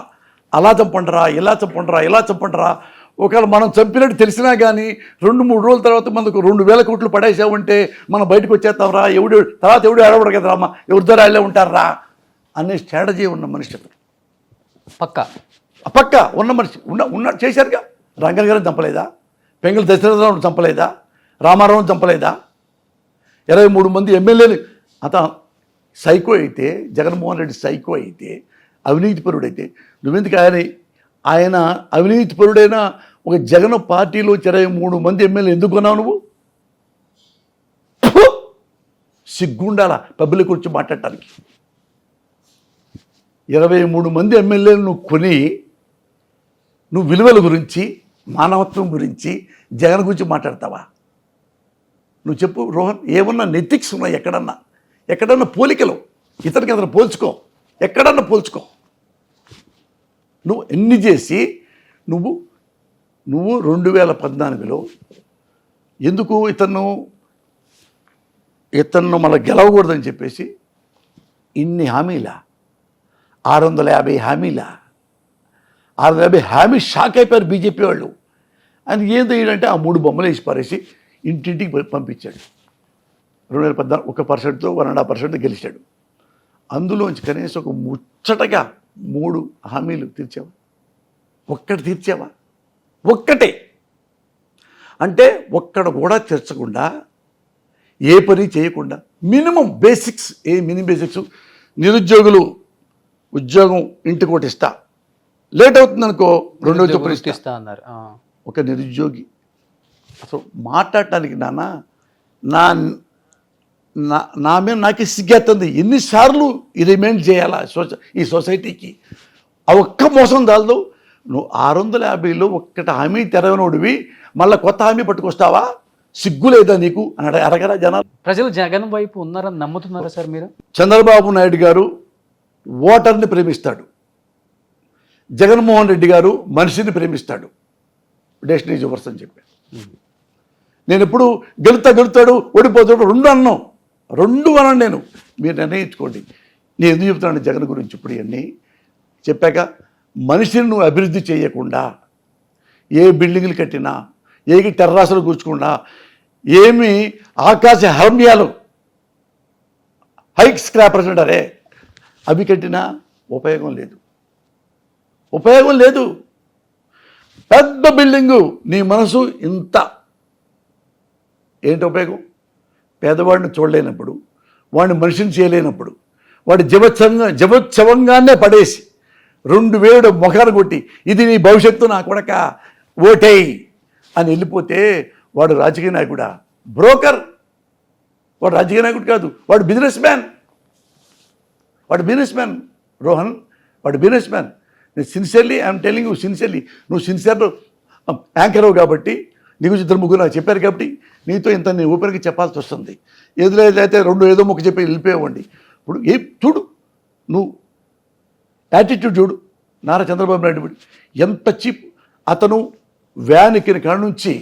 అలా చంపండిరా, ఇలా చంపండిరా, ఇలా చంపండిరా. ఒకవేళ మనం చంపినట్టు తెలిసినా కానీ 2-3 రోజుల తర్వాత మనకు 2000 కోట్లు పడేసామంటే మనం బయటకు వచ్చేస్తాంరా, ఎవడు ఏడవడు కదరా, అమ్మ ఎవరి ద్వారా వెళ్ళే ఉంటారా అనే స్ట్రాటజీ ఉన్న మనిషి అతను. పక్క ఉన్న మనిషి ఉన్న చేశారుగా. రంగన్ గారిని చంపలేదా? పెంగళ దశరథరావుని చంపలేదా? రామారావుని చంపలేదా? 23 మంది ఎమ్మెల్యేలు. అతను సైకో అయితే, జగన్మోహన్ రెడ్డి సైకో అయితే, అవినీతిపరుడైతే నువ్వెందుకు ఆయన అవినీతిపరుడైన ఒక జగన్ పార్టీలో 23 మంది ఎమ్మెల్యే ఎందుకు కొన్నావు నువ్వు? సిగ్గుండాల పబ్లిక్ గురించి మాట్లాడటానికి. 23 మంది ఎమ్మెల్యేలు నువ్వు కొని నువ్వు విలువల గురించి, మానవత్వం గురించి, జగన్ గురించి మాట్లాడతావా? నువ్వు చెప్పు రోహన్, ఏమన్నా నెతిక్స్ ఉన్నాయి ఎక్కడన్నా పోలికలు? ఇతనికి అతను పోల్చుకో, ఎక్కడన్నా పోల్చుకో. నువ్వు ఎన్ని చేసి నువ్వు 2014లో ఎందుకు ఇతను మళ్ళీ గెలవకూడదని చెప్పేసి ఇన్ని హామీలా, 650 హామీలా, 650 హామీ షాక్ అయిపోయారు బీజేపీ వాళ్ళు. ఆయన ఏం తెలియడంటే ఆ 3 బొమ్మలు వేసి పారేసి ఇంటింటికి పంపించాడు. 2014 1%తో 1.5% గెలిచాడు. అందులోంచి కనీసం ఒక ముచ్చటగా 3 హామీలు తీర్చావా? ఒక్కటి తీర్చావా? ఒక్కటే. అంటే ఒక్కడ కూడా తీర్చకుండా, ఏ పని చేయకుండా, మినిమం బేసిక్స్ నిరుద్యోగులు ఉద్యోగం ఇంటికి ఒకటి ఇస్తా, లేట్ అవుతుంది అనుకో 2 చొప్పున ఇస్తా అన్నారు. ఒక నిరుద్యోగి అసలు మాట్లాడటానికి నా మీద నాకే సిగ్గేస్తుంది. ఎన్నిసార్లు రిమైండ్ చేయాలా ఈ సొసైటీకి? ఆ ఒక్క మోసం చాలదు. నువ్వు 650లో ఒక్కటి హామీ తెరవనోడివి మళ్ళీ కొత్త హామీ పట్టుకొస్తావా? సిగ్గు లేదా నీకు అని అడగరా జనాలు? ప్రజలు జగన్ వైపు ఉన్నారని నమ్ముతున్నారా సార్ మీరు? చంద్రబాబు నాయుడు గారు ఓటర్ని ప్రేమిస్తాడు, జగన్మోహన్ రెడ్డి గారు మనిషిని ప్రేమిస్తాడు. డెస్టినీ జువర్స్ అని చెప్పాను. నేను ఎప్పుడు గెలుతాడు ఓడిపోతాడు రెండు అన్నాను నేను. మీరు నిర్ణయించుకోండి. నేను ఎందుకు చెప్తున్నాను జగన్ గురించి ఇప్పుడు ఇవన్నీ చెప్పాక, మనిషిని నువ్వు అభివృద్ధి చేయకుండా, ఏ బిల్డింగ్లు కట్టినా, ఏ టెర్రాసులు కూర్చోకుండా, ఏమి ఆకాశ హర్మ్యాలు హైక్ స్క్రాపర్స్ అంటారే అవి కట్టినా ఉపయోగం లేదు. పెద్ద బిల్డింగు నీ మనసు ఇంత ఏంటి ఉపయోగం? పేదవాడిని చూడలేనప్పుడు, వాడిని మనిషిని చేయలేనప్పుడు, వాడి జవత్సవంగానే పడేసి 2000 మొఖాలు కొట్టి ఇది నీ భవిష్యత్తు నా కొడక ఓటేయ్ అని వెళ్ళిపోతే వాడు రాజకీయ నాయకుడా? బ్రోకర్. వాడు రాజకీయ నాయకుడు కాదు, వాడు బిజినెస్ మ్యాన్ రోహన్, వాడు బిజినెస్ మ్యాన్. నేను sincerely I'm telling you, sincerely. నువ్వు సిన్సియర్ యాంకరవు కాబట్టి, నీకు ఇద్దరు ముగ్గురు నాకు చెప్పారు కాబట్టి నీతో ఇంత నీ ఊపిరికి చెప్పాల్సి వస్తుంది. అయితే ఏదో మొక్క చెప్పి వెళ్ళిపోయేవాడి. ఇప్పుడు చూడు, నువ్వు యాటిట్యూడ్ చూడు. నారా చంద్రబాబు నాయుడు ఎంత చీప్. అతను వ్యాన్ ఎక్కిన కాడ నుంచి,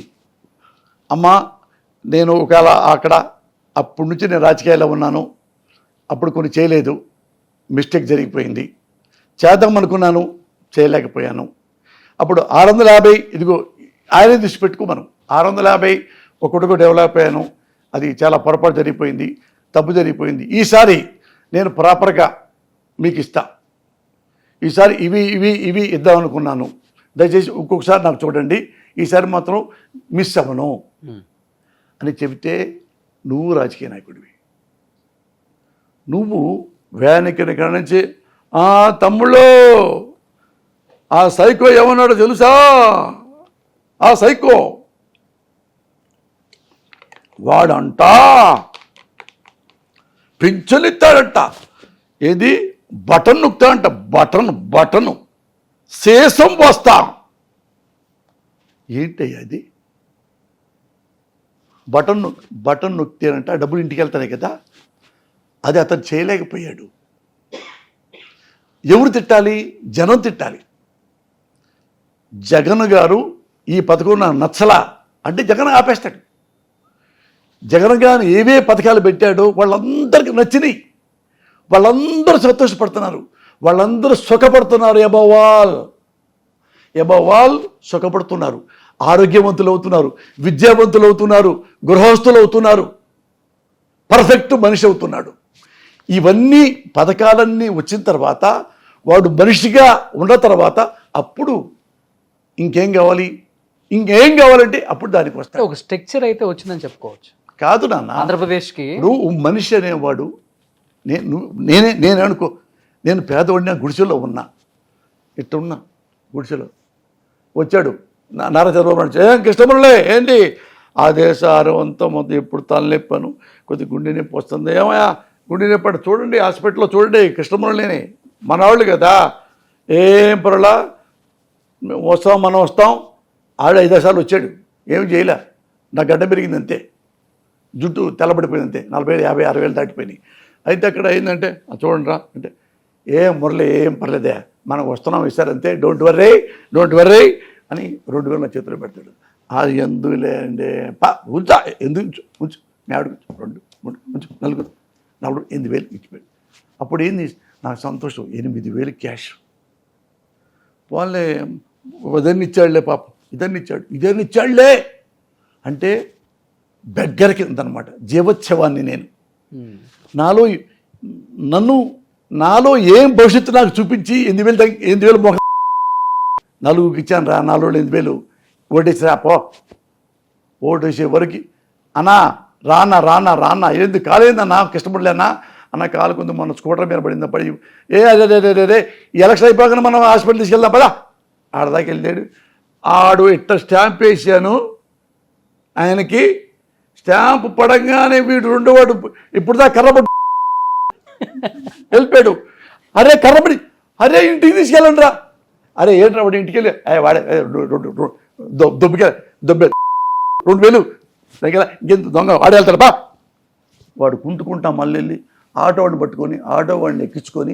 అమ్మా నేను ఒకవేళ అప్పటి నుంచి నేను రాజకీయాల్లో ఉన్నాను, అప్పుడు కొన్ని చేయలేదు, మిస్టేక్ జరిగిపోయింది, చేద్దాం అనుకున్నాను, చేయలేకపోయాను. అప్పుడు 650 ఇదిగో ఆయనే దృష్టి పెట్టుకో, మనం 650 ఒక్కొక్కటిగా డెవలప్ అయ్యాను. అది చాలా పొరపాటు జరిగిపోయింది, తప్పు జరిగిపోయింది. ఈసారి నేను ప్రాపర్గా మీకు ఇస్తా. ఈసారి ఇవి ఇద్దాం అనుకున్నాను, దయచేసి ఇంకొకసారి నాకు చూడండి, ఈసారి మాత్రం మిస్ అవ్వను అని చెబితే నువ్వు రాజకీయ నాయకుడివి. నువ్వు వ్యానికిన కాడ నుంచి తమ్ముళ్ళు ఆ సైకో ఏమన్నాడో తెలుసా? ఆ సైకో వాడంట పింఛనిస్తాడంట. ఏది బటన్ నొక్కుతాడంట, బటను శేషం పోస్తా. ఏంటయ్యా అది? బటన్ నొక్కితేనంట డబ్బులు ఇంటికి వెళ్తాయి కదా, అది అతను చేయలేకపోయాడు. ఎవరు తిట్టాలి? జనం తిట్టాలి. జగన్ గారు ఈ పథకం నాకు నచ్చలా అంటే జగన్ ఆపేస్తాడు. జగన్ గారు ఏవే పథకాలు పెట్టాడో వాళ్ళందరికీ నచ్చినాయి, వాళ్ళందరూ సంతోషపడుతున్నారు, వాళ్ళందరూ సుఖపడుతున్నారు. ఎబవాల్ సుఖపడుతున్నారు, ఆరోగ్యవంతులు అవుతున్నారు, విద్యావంతులు అవుతున్నారు, గృహస్థులు అవుతున్నారు, పర్ఫెక్ట్ మనిషి అవుతున్నాడు. ఇవన్నీ పథకాలన్నీ వచ్చిన తర్వాత వాడు మనిషిగా ఉన్న తర్వాత అప్పుడు ఇంకేం కావాలంటే అప్పుడు దానికి వస్తాడు. ఒక స్ట్రక్చర్ అయితే వచ్చిందని చెప్పుకోవచ్చు. కాదు నాన్న, ఆంధ్రప్రదేశ్కి ఇప్పుడు మనిషి అనేవాడు నేనే అనుకో, నేను పేదవాడిని గుడిసెలో ఉన్నా, ఇట్టున్నా గుడిసెలో వచ్చాడు నారా చంద్రబాబు నాయుడు, ఏం కృష్ణమురళి ఏంటి ఆ దేశారం అంతా మొత్తం ఎప్పుడు తలనొప్పాను, కొద్ది గుండె నొప్పి వస్తుంది, ఏమయ్యా గుండె నొప్పి చూడండి హాస్పిటల్లో చూడండి, కృష్ణమురళిని మన వాళ్ళు కదా, ఏం పర్వాలా మనం వస్తాం. ఆడ 5 సార్లు వచ్చాడు, ఏమి చేయలే, నా గడ్డ పెరిగింది అంతే, జుట్టు తెల్లబడిపోయింది అంతే, 40,000, 50,000, 60,000 దాటిపోయినాయి. అయితే అక్కడ ఏంటంటే చూడండి రా అంటే, ఏం మురళి ఏం పర్లేదే మనం వస్తున్నాం ఇస్తారంతే, డోంట్ వర్రీ అని 2,000 నా చేతిలో పెడతాడు. అది ఎందుకులే అండి ఉంచా, ఎందుకు ఉంచు మేడు 2, 3, 4, 8,000 ఇచ్చిపోయాడు. అప్పుడు ఏంది నాకు సంతోషం, 8,000 క్యాష్. వాళ్ళే ఇదన్ని ఇచ్చాడులే పాపం, ఇదన్ని ఇచ్చాడులే అంటే బెగ్గర కింద అనమాట, జీవోత్సవాన్ని నేను నాలో ఏం భవిష్యత్తు నాకు చూపించి 8,000 మొహం నలుగురికి ఇచ్చాను రా, 8,000 ఓటేసిరా పో. ఓటేసే వరకు అన్నా రానా ఏంది కాలేదన్నా కష్టపడలేనా అన్న, కాలు కొంత మన స్కూటర్ మీద పడిందా, పడి అదే ఈ ఎలక్షన్ అయిపోగానే మనం హాస్పిటల్ తీసుకెళ్దాం పదా. ఆడదాకా వెళ్ళాడు, ఆడు ఇట్ట స్టాంప్ వేసాను ఆయనకి, స్టాంప్ పడంగానే వీడు 2 వాడు ఇప్పుడు దా కర్రబడి వెళ్ళిపోయాడు. అరే కర్రబడి, అరే ఇంటికి తీసుకెళ్ళండి రా, అరే ఏంట్రా వాడి ఇంటికి వెళ్ళి వాడే దొబ్బికే దొబ్బే 2000 దగ్గర ఇంకెంత దొంగ వాడే వెళ్తాడు బా. వాడు కుంటుకుంటా మళ్ళీ వెళ్ళి ఆటో వాడిని పట్టుకొని ఆటో వాడిని ఎక్కించుకొని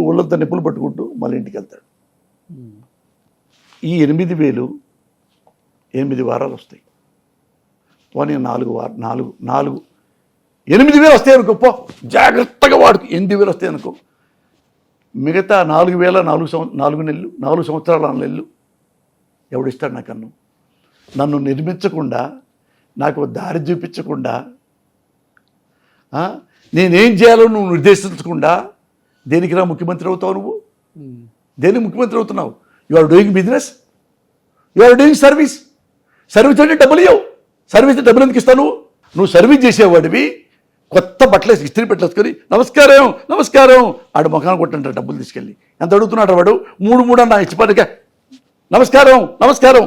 ఒళ్ళంతా నొప్పులు పట్టుకుంటూ మళ్ళీ ఇంటికి వెళ్తాడు. ఈ 8,000 8 వారాలు వస్తాయి. పోనీ 8,000 వస్తాయి అనుకో, పో జాగ్రత్తగా వాడుకు 8,000 వస్తాయి అనుకో. మిగతా 4,000 4 నెలలు 4 సంవత్సరాల 4 నెలలు ఎవడిస్తాడు నాకన్ను? నన్ను నిర్మించకుండా, నాకు దారి చూపించకుండా, నేనేం చేయాలో నువ్వు నిర్దేశించకుండా దేనికి రా ముఖ్యమంత్రి అవుతావు? నువ్వు దేనికి ముఖ్యమంత్రి అవుతున్నావు? You are doing business, you are doing service. Service అంటే డబ్బులు ఇవ్వవు. సర్వీస్ డబ్బులు ఎందుకు ఇస్తావు? నువ్వు సర్వీస్ చేసేవాడివి కొత్త బట్టలు ఇస్త్రీ పెట్టేసుకొని నమస్కారం నమస్కారం ఆడు ముఖాన్ని కొట్టంటారు డబ్బులు తీసుకెళ్ళి. ఎంత అడుగుతున్నాడు వాడు? 3 అన్న ఇచ్చిపడిగా నమస్కారం నమస్కారం.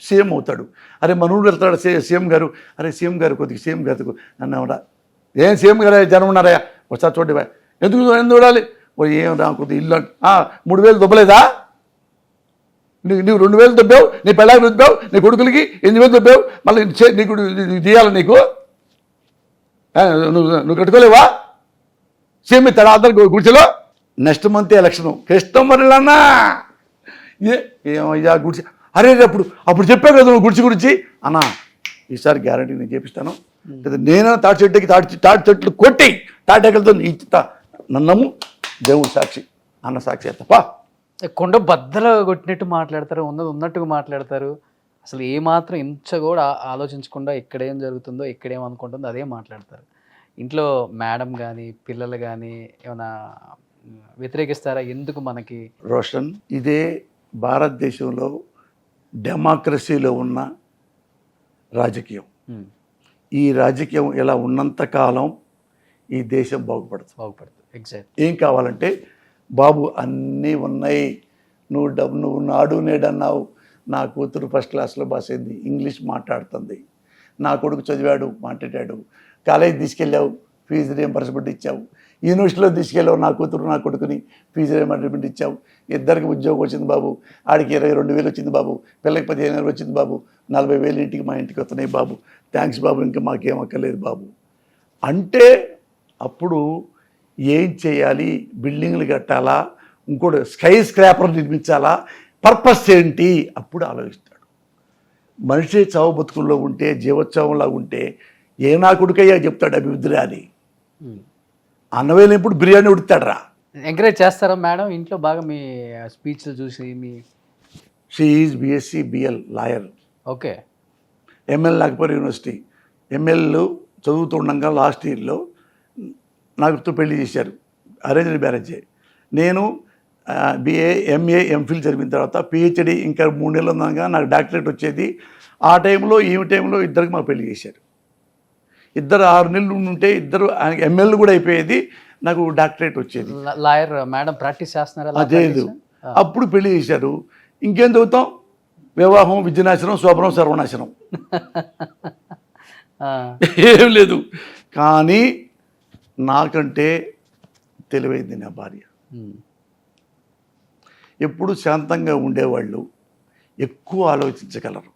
సీఎం అవుతాడు. అరే మనూరు వెళ్తాడు సీఎం గారు. అరే సీఎం గారు కొద్దిగా సీఎం గారు అన్నమాట. ఏం సీఎం గారు జనం ఉన్నారయ్యా ఒకసారి చూడండి. ఎందుకు చూడాలి? ఏం రా కొద్దిగా ఇల్లు అంటే 3,000 దొబ్బలేదా? నువ్వు 2,000 దొబ్బావు, నీ పెళ్ళాకి దొబ్బావు, నీ కొడుకులకి 8,000 దొబ్బావు, మళ్ళీ నీకు తీయాలి. నీకు నువ్వు కట్టుకోలేవా? సీఎం ఇస్తాడు అందరు గుడిసెలో. నెక్స్ట్ మంత్ ఎలక్షను కృష్ణమరిలన్నా ఏమయ్యా గుడిసె. అరే అప్పుడు చెప్పావు కదా నువ్వు గుడిసి గురించి అన్నా. ఈసారి గ్యారంటీ నేను చేపిస్తాను. లేదా నేనైనా తాటి చెట్లు కొట్టి తాటెక్కలతో ఇస్తా. నన్నము దేవుడు సాక్షి అన్న సాక్షి తప్ప. కొండ బద్దలు కొట్టినట్టు మాట్లాడతారు, ఉన్నట్టుగా మాట్లాడతారు. అసలు ఏమాత్రం ఇంచ కూడా ఆలోచించకుండా ఎక్కడేం జరుగుతుందో ఎక్కడేం అనుకుంటుందో అదే మాట్లాడతారు. ఇంట్లో మేడం కానీ పిల్లలు కానీ ఏమైనా వ్యతిరేకిస్తారా? ఎందుకు మనకి? రోషన్, ఇదే భారతదేశంలో డెమోక్రసీలో ఉన్న రాజకీయం. ఈ రాజకీయం ఇలా ఉన్నంతకాలం ఈ దేశం బాగుపడుతుంది. ఎగ్జాక్ట్. ఏం కావాలంటే బాబు అన్నీ ఉన్నాయి. నువ్వు నాడు నేడు అన్నావు. నా కూతురు ఫస్ట్ క్లాస్లో పాస్ అయింది, ఇంగ్లీష్ మాట్లాడుతుంది. నా కొడుకు చదివాడు, మాట్లాడాడు. కాలేజీ తీసుకెళ్ళావు, ఫీజు రియంబర్స్మెంట్ ఇచ్చావు. యూనివర్సిటీలో తీసుకెళ్ళావు నా కూతురు నా కొడుకుని, ఫీజు రియంబర్స్మెంట్ ఇచ్చావు. ఇద్దరికి ఉద్యోగం వచ్చింది బాబు. ఆడికి 22,000 వచ్చింది బాబు. పిల్లకి 15,000 వచ్చింది బాబు. 40,000 ఇంటికి మా ఇంటికి వస్తున్నాయి బాబు. థ్యాంక్స్ బాబు, ఇంకా మాకేం అక్కర్లేదు బాబు అంటే అప్పుడు ఏం చేయాలి? బిల్డింగ్లు కట్టాలా? ఇంకోటి స్కై స్క్రాపర్ నిర్మించాలా? పర్పస్ ఏంటి? అప్పుడు ఆలోచిస్తాడు. మనిషి చావు బతుకుల్లో ఉంటే, జీవోత్సవంలా ఉంటే ఏ నా కొడుకయ్యా చెప్తాడు అభివృద్ధి అని. అన్నవేలేప్పుడు బిర్యానీ ఉడుతాడరా. ఎంకరేజ్ చేస్తారా మేడం ఇంట్లో బాగా మీ స్పీచ్లు చూసి? She is BSc BL lawyer. Okay. ML Nagpur university ML చదువుతుండగా లాస్ట్ ఇయర్లో నాకుతో పెళ్లి చేశారు. అరేంజ్డ్ మ్యారేజే. నేను బిఏ ఎంఏ ఎంఫిల్ చదివిన తర్వాత పిహెచ్డి ఇంకా 3 నెలలు ఉన్నాగా నాకు డాక్టరేట్ వచ్చేది. ఆ టైంలో ఈ టైంలో ఇద్దరికి మాకు పెళ్లి చేశారు. ఇద్దరు 6 నెలలు ఉంటే ఇద్దరు ఎంఎల్ కూడా అయిపోయేది. నాకు డాక్టరేట్ వచ్చేది. లాయర్ మేడం ప్రాక్టీస్ చేస్తున్నారా? అదేదు. అప్పుడు పెళ్లి చేశారు. ఇంకేం చదువుతాం? వివాహం విద్యనాశనం, శోభనం, సర్వనాశనం. ఏం లేదు. కానీ నాకంటే తెలివైంది నా భార్య. ఎప్పుడు శాంతంగా ఉండేవాళ్ళు ఎక్కువ ఆలోచించగలరు.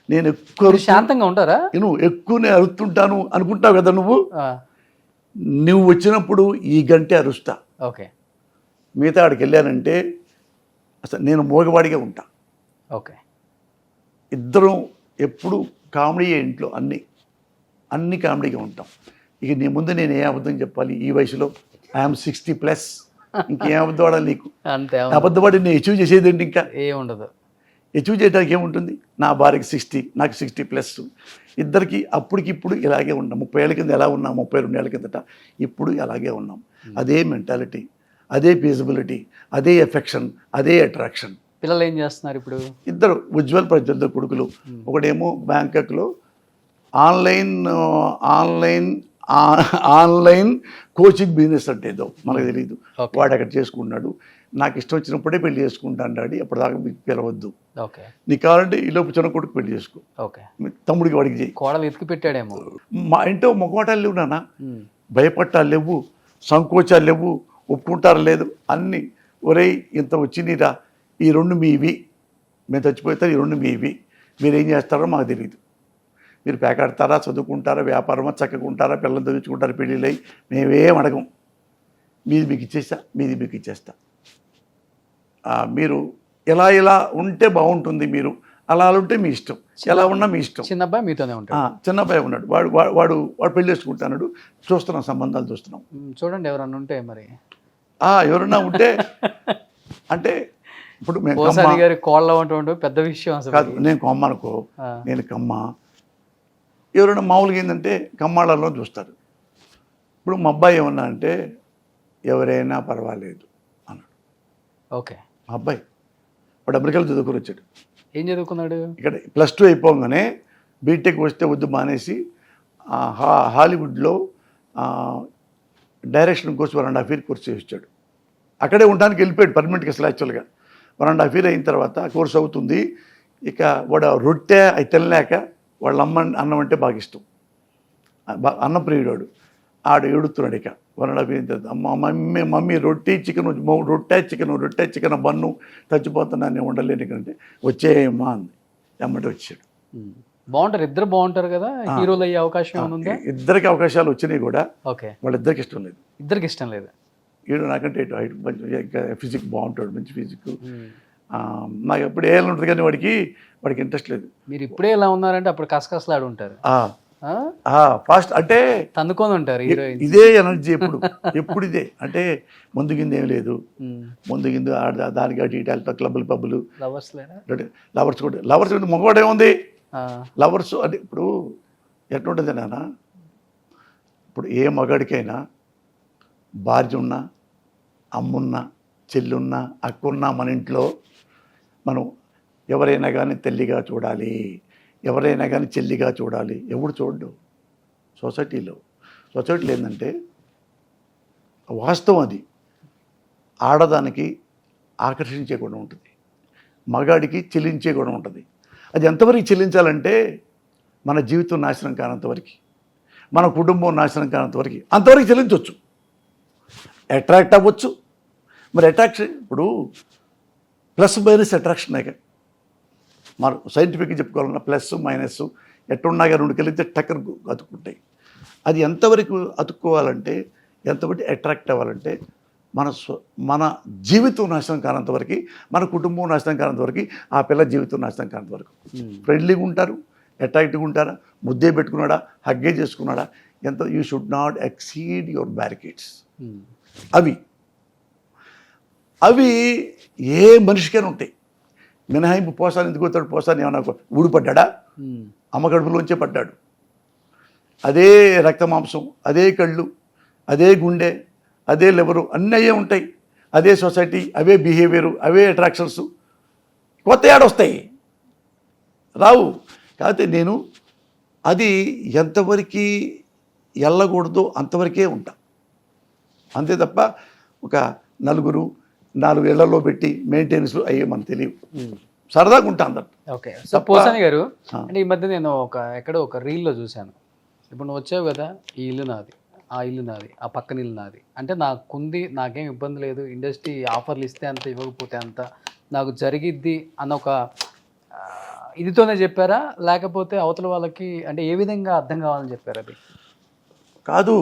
నేను ఎక్కువ శాంతంగా ఉంటారా? నువ్వు ఎక్కువనే అరుస్తుంటాను అనుకుంటావు కదా. నువ్వు వచ్చినప్పుడు ఈ గంటే అరుస్తా. ఓకే. మిగతా ఆడికి వెళ్ళానంటే అసలు నేను మోగవాడిగా ఉంటా. ఓకే. ఇద్దరం ఎప్పుడు కామెడీయే ఇంట్లో. అన్ని కామెడీగా ఉంటాం. ఇక నీ ముందు నేను ఏ అబద్ధం చెప్పాలి? ఈ వయసులో ఐఎమ్ 60+. ఇంకేం అబద్ధం వాడాలి నీకు? అంతే. అబద్ధపడి నేను అచీవ్ చేసేది ఏంటి? ఇంకా ఏముండదు. అచీవ్ చేయడానికి ఏముంటుంది? నా భార్యకి 60, నాకు 60+. ఇద్దరికి అప్పటికిప్పుడు ఇలాగే ఉన్నాం. 30 ఏళ్ళ కింద ఎలా ఉన్నాం, 32 ఏళ్ళ కిందట ఇప్పుడు అలాగే ఉన్నాం. అదే మెంటాలిటీ, అదే ఫీజిబిలిటీ, అదే ఎఫెక్షన్, అదే అట్రాక్షన్. పిల్లలు ఏం చేస్తున్నారు ఇప్పుడు? ఇద్దరు ఉజ్వల్ ప్రజ్వల్ కొడుకులు. ఒకడేమో బ్యాంకాక్లో ఆన్లైన్ కోచింగ్ బిజినెస్ అంటే ఏదో మనకు తెలియదు. వాడు అక్కడ చేసుకుంటున్నాడు. నాకు ఇష్టం వచ్చినప్పుడే పెళ్లి చేసుకుంటాను డాడీ, అప్పటిదాకా మీకు పిలవద్దు. ఓకే. నీకు కావాలంటే ఈలోపు చిన్న కొడుకు పెళ్లి చేసుకో. ఓకే. తమ్ముడికి వాడికి చేయి. కోడలు ఎత్తుకు పెట్టాడేమో. మా ఇంట్లో మొగమాటాలు లేవు నాన్న. భయపట్టాలు లేవు, సంకోచాలు లేవు, ఒప్పుకుంటారు లేదు. అన్నీ ఒరేయ్ ఇంత వచ్చిందిరా, ఈ 2 మీవి, మేము చచ్చిపోతారు, ఈ 2 మీవి, మీరు ఏం చేస్తారో మాకు తెలియదు. మీరు పేకాడతారా, చదువుకుంటారా, వ్యాపారమా, చక్కగా ఉంటారా, పిల్లలు చదువుకుంటారా, పెళ్ళిళ్ళు అయ్యి మేమేం అడగం. మీది మీకు ఇచ్చేస్తా, మీది మీకు ఇచ్చేస్తా. మీరు ఇలా ఉంటే బాగుంటుంది, మీరు అలా ఉంటే మీ ఇష్టం, ఎలా ఉన్నా మీ ఇష్టం. చిన్న అబ్బాయి మీతోనే ఉంటాడు. చిన్న అబ్బాయి ఉన్నాడు, వాడు పెళ్లి చేసుకుంటున్నాడు, చూస్తున్నాం, సంబంధాలు చూస్తున్నాం. చూడండి ఎవరన్నా ఉంటే మరి. ఎవరన్నా ఉంటే అంటే ఇప్పుడు మేము పోసాని గారి కోళ్ళ ఉంటూ పెద్ద విషయం అసలు కాదు. నేను కొమ్మ అనుకో, నేను కమ్మ. ఎవరైనా మామూలుగా ఏంటంటే కమ్మాళ్ళలో చూస్తారు. ఇప్పుడు మా అబ్బాయి ఏమన్నా అంటే ఎవరైనా పర్వాలేదు అన్నాడు. ఓకే. మా అబ్బాయి వాడు అమెరికాలో చదువుకొని వచ్చాడు. ఏం చదువుకున్నాడు? ఇక్కడ +2 అయిపోగానే బీటెక్ వస్తే వద్దు మానేసి హాలీవుడ్లో డైరెక్షన్ కోర్స్ 1.5 year కోర్స్ చేయించాడు. అక్కడే ఉండడానికి వెళ్ళిపోయాడు పర్మనెంట్గా. అసలు యాక్చువల్గా 1.5 year అయిన తర్వాత కోర్స్ అవుతుంది. ఇక వాడు రొట్టె అవి తినలేక వాళ్ళ అన్నం అంటే బాగా ఇష్టం, అన్నం ప్రియుడు. ఆడు ఏడుతున్నాడు. ఇక 1.5 year అయిన తర్వాత మమ్మీ రొట్టె చికెన్ బన్ను, చచ్చిపోతున్నా, నేను ఉండలేను ఇకంటే. వచ్చేయమ్మా అంది. ఎమ్మటి వచ్చాడు. బాగుంటారు, ఇద్దరు బాగుంటారు కదా, హీరోలు అయ్యే అవకాశం ఏమైనా ఉందా? ఇద్దరికి అవకాశాలు వచ్చినాయి కూడా. ఓకే. వాళ్ళిద్దరికి ఇష్టం లేదు. ఇద్దరికి ఇష్టం లేదు. వీడు నాకంటే హైట్ మంచి ఫిజిక్ బాగుంటాడు, మంచి ఫిజిక్. నాకు ఎప్పుడు ఏళ్ళు ఉంటుంది కానీ వాడికి ఇంట్రెస్ట్ లేదు. మీరు ఇప్పుడే ఇలా ఉన్నారంటే అప్పుడు కసకసలాడు ఉంటారు, ఫాస్ట్ అంటే తన్నుకొని ఉంటారు హీరోయిన్. ఇదే ఎనర్జీ ఎప్పుడు ఇదే అంటే ముందు కింద ఏం లేదు. ముందు కింద దానికి అటు ఇటు క్లబ్బులు పబ్బులు. లవర్స్ కూడా మగవాడు ఏముంది, లవర్స్ అంటే ఇప్పుడు ఎట్లుంటుంది నాన్న. ఇప్పుడు ఏ మగాడికైనా భార్య ఉన్నా, అమ్మున్నా, చెల్లున్నా, అక్కున్నా మన ఇంట్లో మనం ఎవరైనా కానీ తల్లిగా చూడాలి, ఎవరైనా కానీ చెల్లిగా చూడాలి. ఎవడు చూడడు సొసైటీలో ఏంటంటే వాస్తవం. అది ఆడదానికి ఆకర్షించే గుణం ఉంటుంది, మగాడికి చెల్లించే గుణం ఉంటుంది. అది ఎంతవరకు చెల్లించాలంటే మన జీవితం నాశనం కానంతవరకు, మన కుటుంబం నాశనం కానంతవరకు అంతవరకు చెల్లించవచ్చు. అట్రాక్ట్ అవ్వచ్చు. మరి అట్రాక్షన్ ఇప్పుడు +- అట్రాక్షన్. మనం సైంటిఫిక్గా చెప్పుకోవాలన్నా +- ఎట్టున్నాగా 2 కలిగితే టక్కర్ అతుక్కుంటాయి. అది ఎంతవరకు అతుక్కోవాలంటే, ఎంతవరకు అట్రాక్ట్ అవ్వాలంటే మన జీవితం నాశనం కానంత వరకు, మన కుటుంబం నాశనం కానంత వరకు, ఆ పిల్ల జీవితం నాశనం కానంత వరకు. ఫ్రెండ్లీగా ఉంటారు, అట్రాక్టివ్గా ఉంటారా, ముద్దే పెట్టుకున్నాడా, హగ్గే చేసుకున్నాడా, you should not exceed your barricades. అవి ఏ మనిషికైనా ఉంటాయి. మినహాయింపు పోసాని ఎందుకు వస్తాడు? పోసాని ఏమన్నా ఊడిపడ్డా? అమ్మ కడుపులోంచే పడ్డాడు. అదే రక్త మాంసం, అదే కళ్ళు, అదే గుండె, అదే లివరు, అన్నీ అయ్యే ఉంటాయి. అదే సొసైటీ, అవే బిహేవియరు, అవే అట్రాక్షన్స్. కొత్త ఏడొస్తాయి రావు. కాకపోతే నేను అది ఎంతవరకు వెళ్ళకూడదో అంతవరకే ఉంటా, అంతే తప్ప ఒక 4 ఇళ్లలో పెట్టి మెయింటెనెన్స్లు అయ్యే మనకు తెలియవు. సరదాగా ఉంటా అందరు. ఓకే. సో పోసాని గారు, అంటే ఈ మధ్య నేను ఎక్కడో ఒక రీల్లో చూశాను. ఇప్పుడు నువ్వు వచ్చావు కదా, ఈ ఇల్లు నాది, ఆ ఇల్లు నాది, ఆ పక్కన ఇల్లు నాది, అంటే నాకుంది, నాకేం ఇబ్బంది లేదు, ఇండస్ట్రీ ఆఫర్లు ఇస్తే అంత, ఇవ్వకపోతే అంత, నాకు జరిగిద్ది అన్న ఒక ఇదితోనే చెప్పారా, లేకపోతే అవతల వాళ్ళకి అంటే ఏ విధంగా అర్థం కావాలని చెప్పారు? అది కాదు,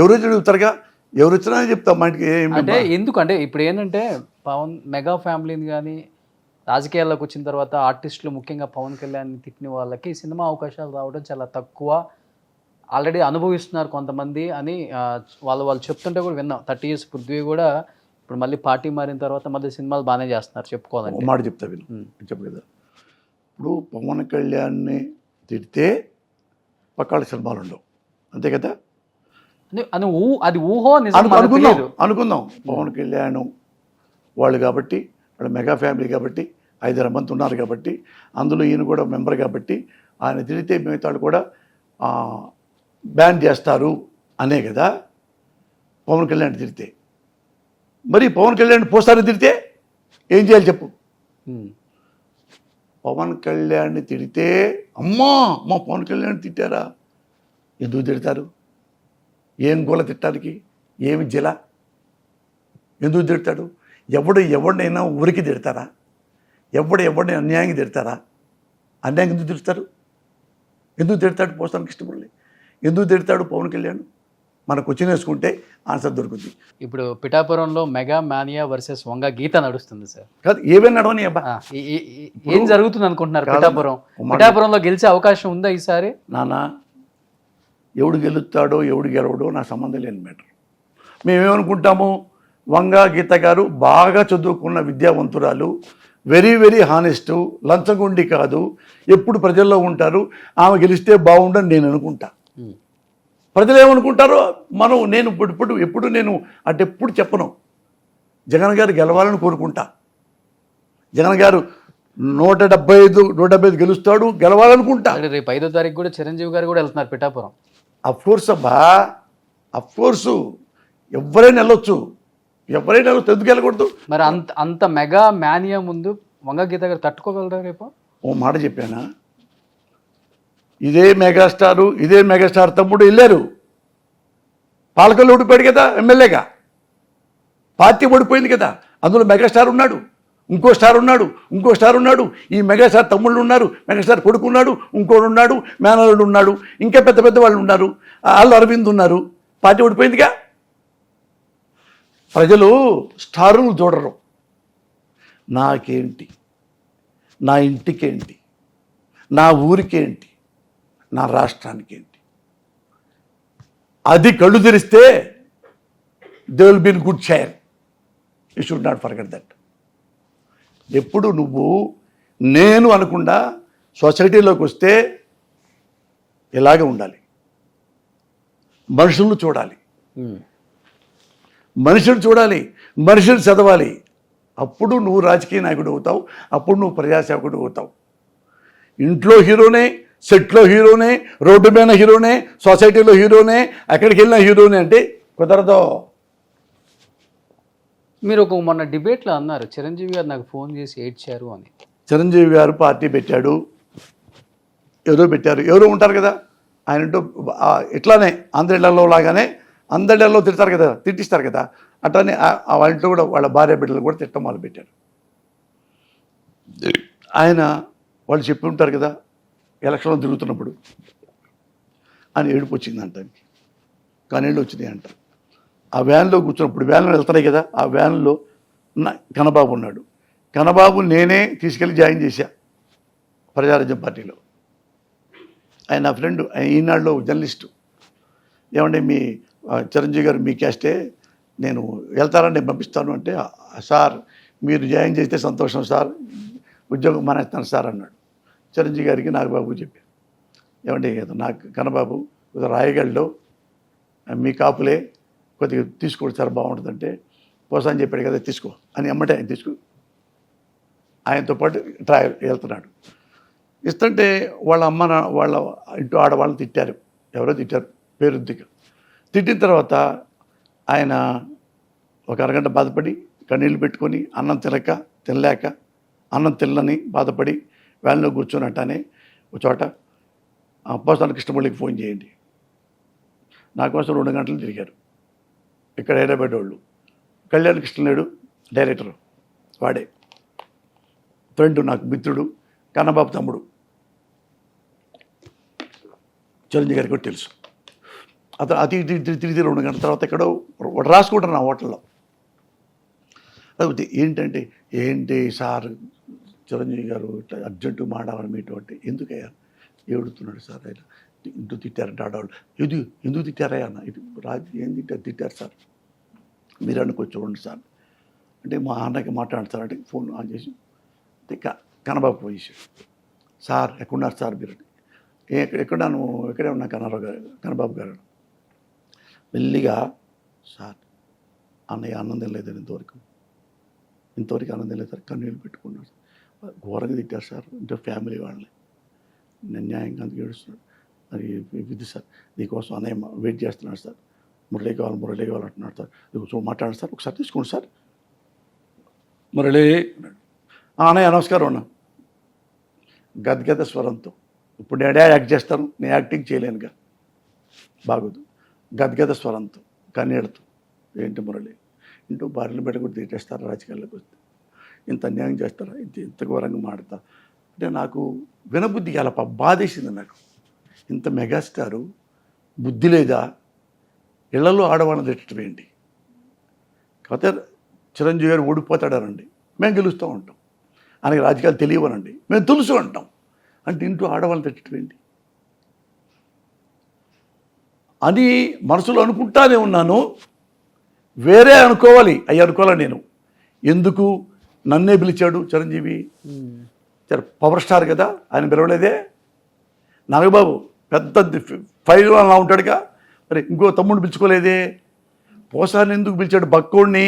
ఎవరు చెప్తారుగా, ఎవరు వచ్చినా చెప్తాం మా ఇంటికి. అంటే ఎందుకు అంటే ఇప్పుడు ఏంటంటే పవన్ మెగా ఫ్యామిలీని కానీ రాజకీయాల్లోకి వచ్చిన తర్వాత ఆర్టిస్టులు ముఖ్యంగా పవన్ కళ్యాణ్ తిట్టిన వాళ్ళకి సినిమా అవకాశాలు రావడం చాలా తక్కువ, ఆల్రెడీ అనుభవిస్తున్నారు కొంతమంది అని వాళ్ళు చెప్తుంటే కూడా విన్నాం. 30 years పృథ్వీ కూడా ఇప్పుడు మళ్ళీ పార్టీ మారిన తర్వాత మళ్ళీ సినిమాలు బాగానే చేస్తున్నారు చెప్పుకోవాలంటే. మాట చెప్తా విను, చెప్పు కదా. ఇప్పుడు పవన్ కళ్యాణ్ని తిడితే పక్కాళ్ళ సినిమాలు ఉండవు, అంతే కదా. అది ఊహో అనుకుందాం. పవన్ కళ్యాణ్ వాళ్ళు కాబట్టి, వాళ్ళ మెగా ఫ్యామిలీ కాబట్టి, 5 మంది ఉన్నారు కాబట్టి, అందులో ఈయన కూడా మెంబర్ కాబట్టి, ఆయన తిడితే మిగతాడు కూడా బ్యాన్ చేస్తారు అనే కదా పవన్ కళ్యాణ్ తిడితే. మరి పవన్ కళ్యాణ్ పోస్టార్ని తిడితే ఏం చేయాలి చెప్పు? పవన్ కళ్యాణ్ని తిడితే అమ్మా పవన్ కళ్యాణ్ తిట్టారా, ఎందుకు తిడతారు? ఏం గోల తిట్టడానికి? ఏమి జిల? ఎందుకు తిడతాడు? ఎవరినైనా ఊరికి తిడతారా? ఎవరిని అన్యాయంగా తిడతారా? అన్యాయంగా ఎందుకు తిడతారు? ఎందుకు తిడతాడు పోసాని కృష్ణమురళి? ఎందుకు తిడతాడు పవన్ కళ్యాణ్? మన క్వశ్చన్ వేసుకుంటే ఆన్సర్ దొరుకుతుంది. ఇప్పుడు పిఠాపురంలో మెగా మానియా వర్సెస్ వంగ గీత నడుస్తుంది సార్. కాదు, ఏమైనా నడవని అబ్బా. ఏం జరుగుతుంది అనుకుంటున్నారు? కాదు. పిఠాపురంలో గెలిచే అవకాశం ఉందా ఈసారి? నాన్న, ఎవడు గెలుస్తాడో ఎవడు గెలవడో నాకు సంబంధం లేని మ్యాటర్. మేమేమనుకుంటాము, వంగ గీత గారు బాగా చదువుకున్న విద్యావంతురాలు, వెరీ వెరీ హానెస్టు, లంచగొండి కాదు, ఎప్పుడు ప్రజల్లో ఉంటారు, ఆమె గెలిస్తే బాగుండని నేను అనుకుంటా. ప్రజలు ఏమనుకుంటారో నేను ఎప్పుడు నేను అటెప్పుడు చెప్పను. జగన్ గారు గెలవాలని కోరుకుంటా. జగన్ గారు 175 గెలుస్తాడు, గెలవాలనుకుంటా. రేపు 5వ తారీఖు కూడా చిరంజీవి గారు కూడా వెళ్తున్నారు పిఠాపురం. అఫ్కోర్స్ అబ్బా, అఫ్కోర్సు ఎవరైనా వెళ్ళొచ్చు, ఎందుకు వెళ్ళకూడదు? మరి అంత మెగా మానియా ముందు వంగ గీత గారు తట్టుకోగలరా రేపు? ఓ మాట చెప్పానా, ఇదే మెగాస్టార్ తమ్ముడు వెళ్ళారు, పాలకొల్లు ఓడిపోయాడు కదా ఎమ్మెల్యేగా, పార్టీ ఓడిపోయింది కదా, అందులో మెగాస్టార్ ఉన్నాడు, ఇంకో స్టార్ ఉన్నాడు, ఈ మెగాస్టార్ తమ్ముళ్ళు ఉన్నారు, మెగాస్టార్ కొడుకు ఉన్నాడు, ఇంకోడు ఉన్నాడు, మేనల్లుడు ఉన్నాడు, ఇంకా పెద్ద వాళ్ళు ఉన్నారు, వాళ్ళు అరవింద్ ఉన్నారు, పార్టీ ఓడిపోయిందిగా. ప్రజలు స్టారులు చూడరు. నాకేంటి, నా ఇంటికేంటి, నా ఊరికేంటి, నా రాష్ట్రానికి ఏంటి, అది కళ్ళు తెరిస్తే they will be in good share. You should not forget that. ఎప్పుడు నువ్వు నేను అనకుండా సొసైటీలోకి వస్తే ఇలాగే ఉండాలి. మనుషులను చూడాలి, మనుషులు చదవాలి. అప్పుడు నువ్వు రాజకీయ నాయకుడు అవుతావు, అప్పుడు నువ్వు ప్రజాసేవకుడు అవుతావు. ఇంట్లో హీరోనే, సెట్లో హీరోనే, రోడ్డు మీద హీరోనే, సొసైటీలో హీరోనే, ఎక్కడికి వెళ్ళినా హీరోనే అంటే కుదరదు. మీరు మొన్న డిబేట్లో అన్నారు చిరంజీవి గారు నాకు ఫోన్ చేసి ఏడ్చారు అని. చిరంజీవి గారు పార్టీ పెట్టాడు, ఎవరో ఉంటారు కదా ఆయన, ఇట్లానే అందరిళ్లలో లాగానే అందరిళ్లలో తిట్టిస్తారు కదా, అట్లానే వాళ్ళ ఇంట్లో కూడా వాళ్ళ భార్య బిడ్డలు కూడా తిట్టం మొదలుపెట్టారు. ఆయన వాళ్ళు చెప్పి ఉంటారు కదా, ఎలక్షన్లో తిరుగుతున్నప్పుడు ఆయన ఏడుపు వచ్చిందంట, కన్నీళ్ళు వచ్చినాయి అంట. ఆ వ్యాన్లో కూర్చున్నప్పుడు, వ్యాన్లో వెళ్తున్నాయి కదా, ఆ వ్యాన్లో కన్నబాబు ఉన్నాడు. కన్నబాబు నేనే తీసుకెళ్ళి జాయిన్ చేశా ప్రజారాజ్యం పార్టీలో. ఆయన నా ఫ్రెండ్, ఈనాడులో జర్నలిస్టు. ఏమంటే మీ చిరంజీవి గారు మీ క్యాస్టే, నేను వెళ్తారని నేను పంపిస్తాను అంటే, సార్ మీరు జాయిన్ చేస్తే సంతోషం సార్, ఉద్యోగం మానేస్తాను సార్ అన్నాడు. చిరంజీవి గారికి నాగబాబు చెప్పాను, ఏమంటే నాకు కన్నబాబు రాయగఢలో మీ కాపులే కొద్దిగా తీసుకోండి సార్ బాగుంటుందంటే, పోసాని చెప్పాడు కదా తీసుకో అని అమ్మటే ఆయన ఆయనతో పాటు వెళ్తున్నాడు. ఇస్తుంటే వాళ్ళ వాళ్ళ ఇంటూ ఆడవాళ్ళని తిట్టారు, ఎవరో తిట్టారు పేరుద్దిగా. తిట్టిన తర్వాత ఆయన ఒక అరగంట బాధపడి కన్నీళ్ళు పెట్టుకొని తినలేక అన్నం తినని బాధపడి వ్యాన్లో కూర్చొనట్టానే ఒక చోట పోసాని కృష్ణమురళికి ఫోన్ చేయండి. నా కోసం 2 గంటలు తిరిగారు ఇక్కడ హైదరాబాద్ వాళ్ళు. కళ్యాణ్ కృష్ణలేడు డైరెక్టర్, వాడే ఫ్రెండ్, నాకు మిత్రుడు, కన్నబాబు తమ్ముడు, చిరంజీవి గారికి కూడా తెలుసు. అతను అతి తిరిగి 2 గంటల తర్వాత ఎక్కడో రాసుకుంటాను ఆ హోటల్లో. అది ఏంటి సార్ చిరంజీవి గారు ఇట్లా అర్జెంటు మాట్లాడాలని మీతో అంటే, ఎందుకయ్యా ఏడుతున్నాడు సార్ ఆయన, ఇంటూ తిట్టారంట ఆడవాళ్ళు. ఎందుకు తిట్టారయ్యా అన్న, ఇది రాజు ఏం తిట్టారు సార్, మీరు అనుకో చూడండి సార్ అంటే, మా అన్నకి మాట్లాడండి సార్ అంటే ఫోన్ ఆన్ చేసి కన్నబాబు ఫోన్ చేశాడు. సార్ ఎక్కడున్నారు సార్ మీరు? ఎక్కడే ఉన్నా కన్నబాబు గారు. మెల్లిగా సార్ అన్నయ్య ఆనందం లేదని ఇంతవరకు ఆనందం లేదు సార్, కన్నీళ్ళు పెట్టుకున్నాడు సార్, ఘోరంగా తిట్టారు సార్, అంటే ఫ్యామిలీ వాళ్ళని న్యాయంగా అందుకు ఏడుస్తున్నాడు. అది ఇది సార్, నీకోసం అన్నయ్య వెయిట్ చేస్తున్నాడు సార్, మురళీ కావాలి అంటున్నాడు సార్, ఇది మాట్లాడండి సార్, ఒకసారి తీసుకోండి సార్. మురళీ అన్నయ్య నమస్కారం అన్న, గద్గద స్వరంతో. ఇప్పుడు నేను యాక్ట్ చేస్తాను, నేను యాక్టింగ్ చేయలేనుగా, బాగోదు. గద్గద స్వరంతో కన్నీళ్లతో, ఏంటి మురళి ఇంటూ భార్యలు బిడ్డ కూడా తిట్టేస్తారు రాజకీయాల్లోకి వస్తే. ఇంత అన్యాయం చేస్తారా, ఇంత ఘోరంగా మాడతా అంటే నాకు వినబుద్ధి అలా బాధేసింది నాకు. ఇంత మెగాస్టారు బుద్ధి లేదా, ఇళ్లలో ఆడవాళ్ళని తిట్టడం ఏంటి? కాకపోతే చిరంజీవి గారు ఓడిపోతాడారండి, మేము గెలుస్తూ ఉంటాం. ఆయనకి రాజకీయాలు తెలియవనండి, మేము తెలుసు అంటాం. అంటే ఇంట్లో ఆడవాళ్ళని తిట్టడం ఏంటి అని మనసులో అనుకుంటానే ఉన్నాను. వేరే అనుకోవాలి, అవి అనుకోవాలి నేను. ఎందుకు నన్నే పిలిచాడు చిరంజీవి? పవర్ స్టార్ కదా, ఆయన పిలవలేదే. నాగబాబు పెద్ద ఫైర్ అలా ఉంటాడుగా, మరి ఇంకో తమ్ముడిని పిలుచుకోలేదే. పోసాన్ని ఎందుకు పిలిచాడు బక్కోడిని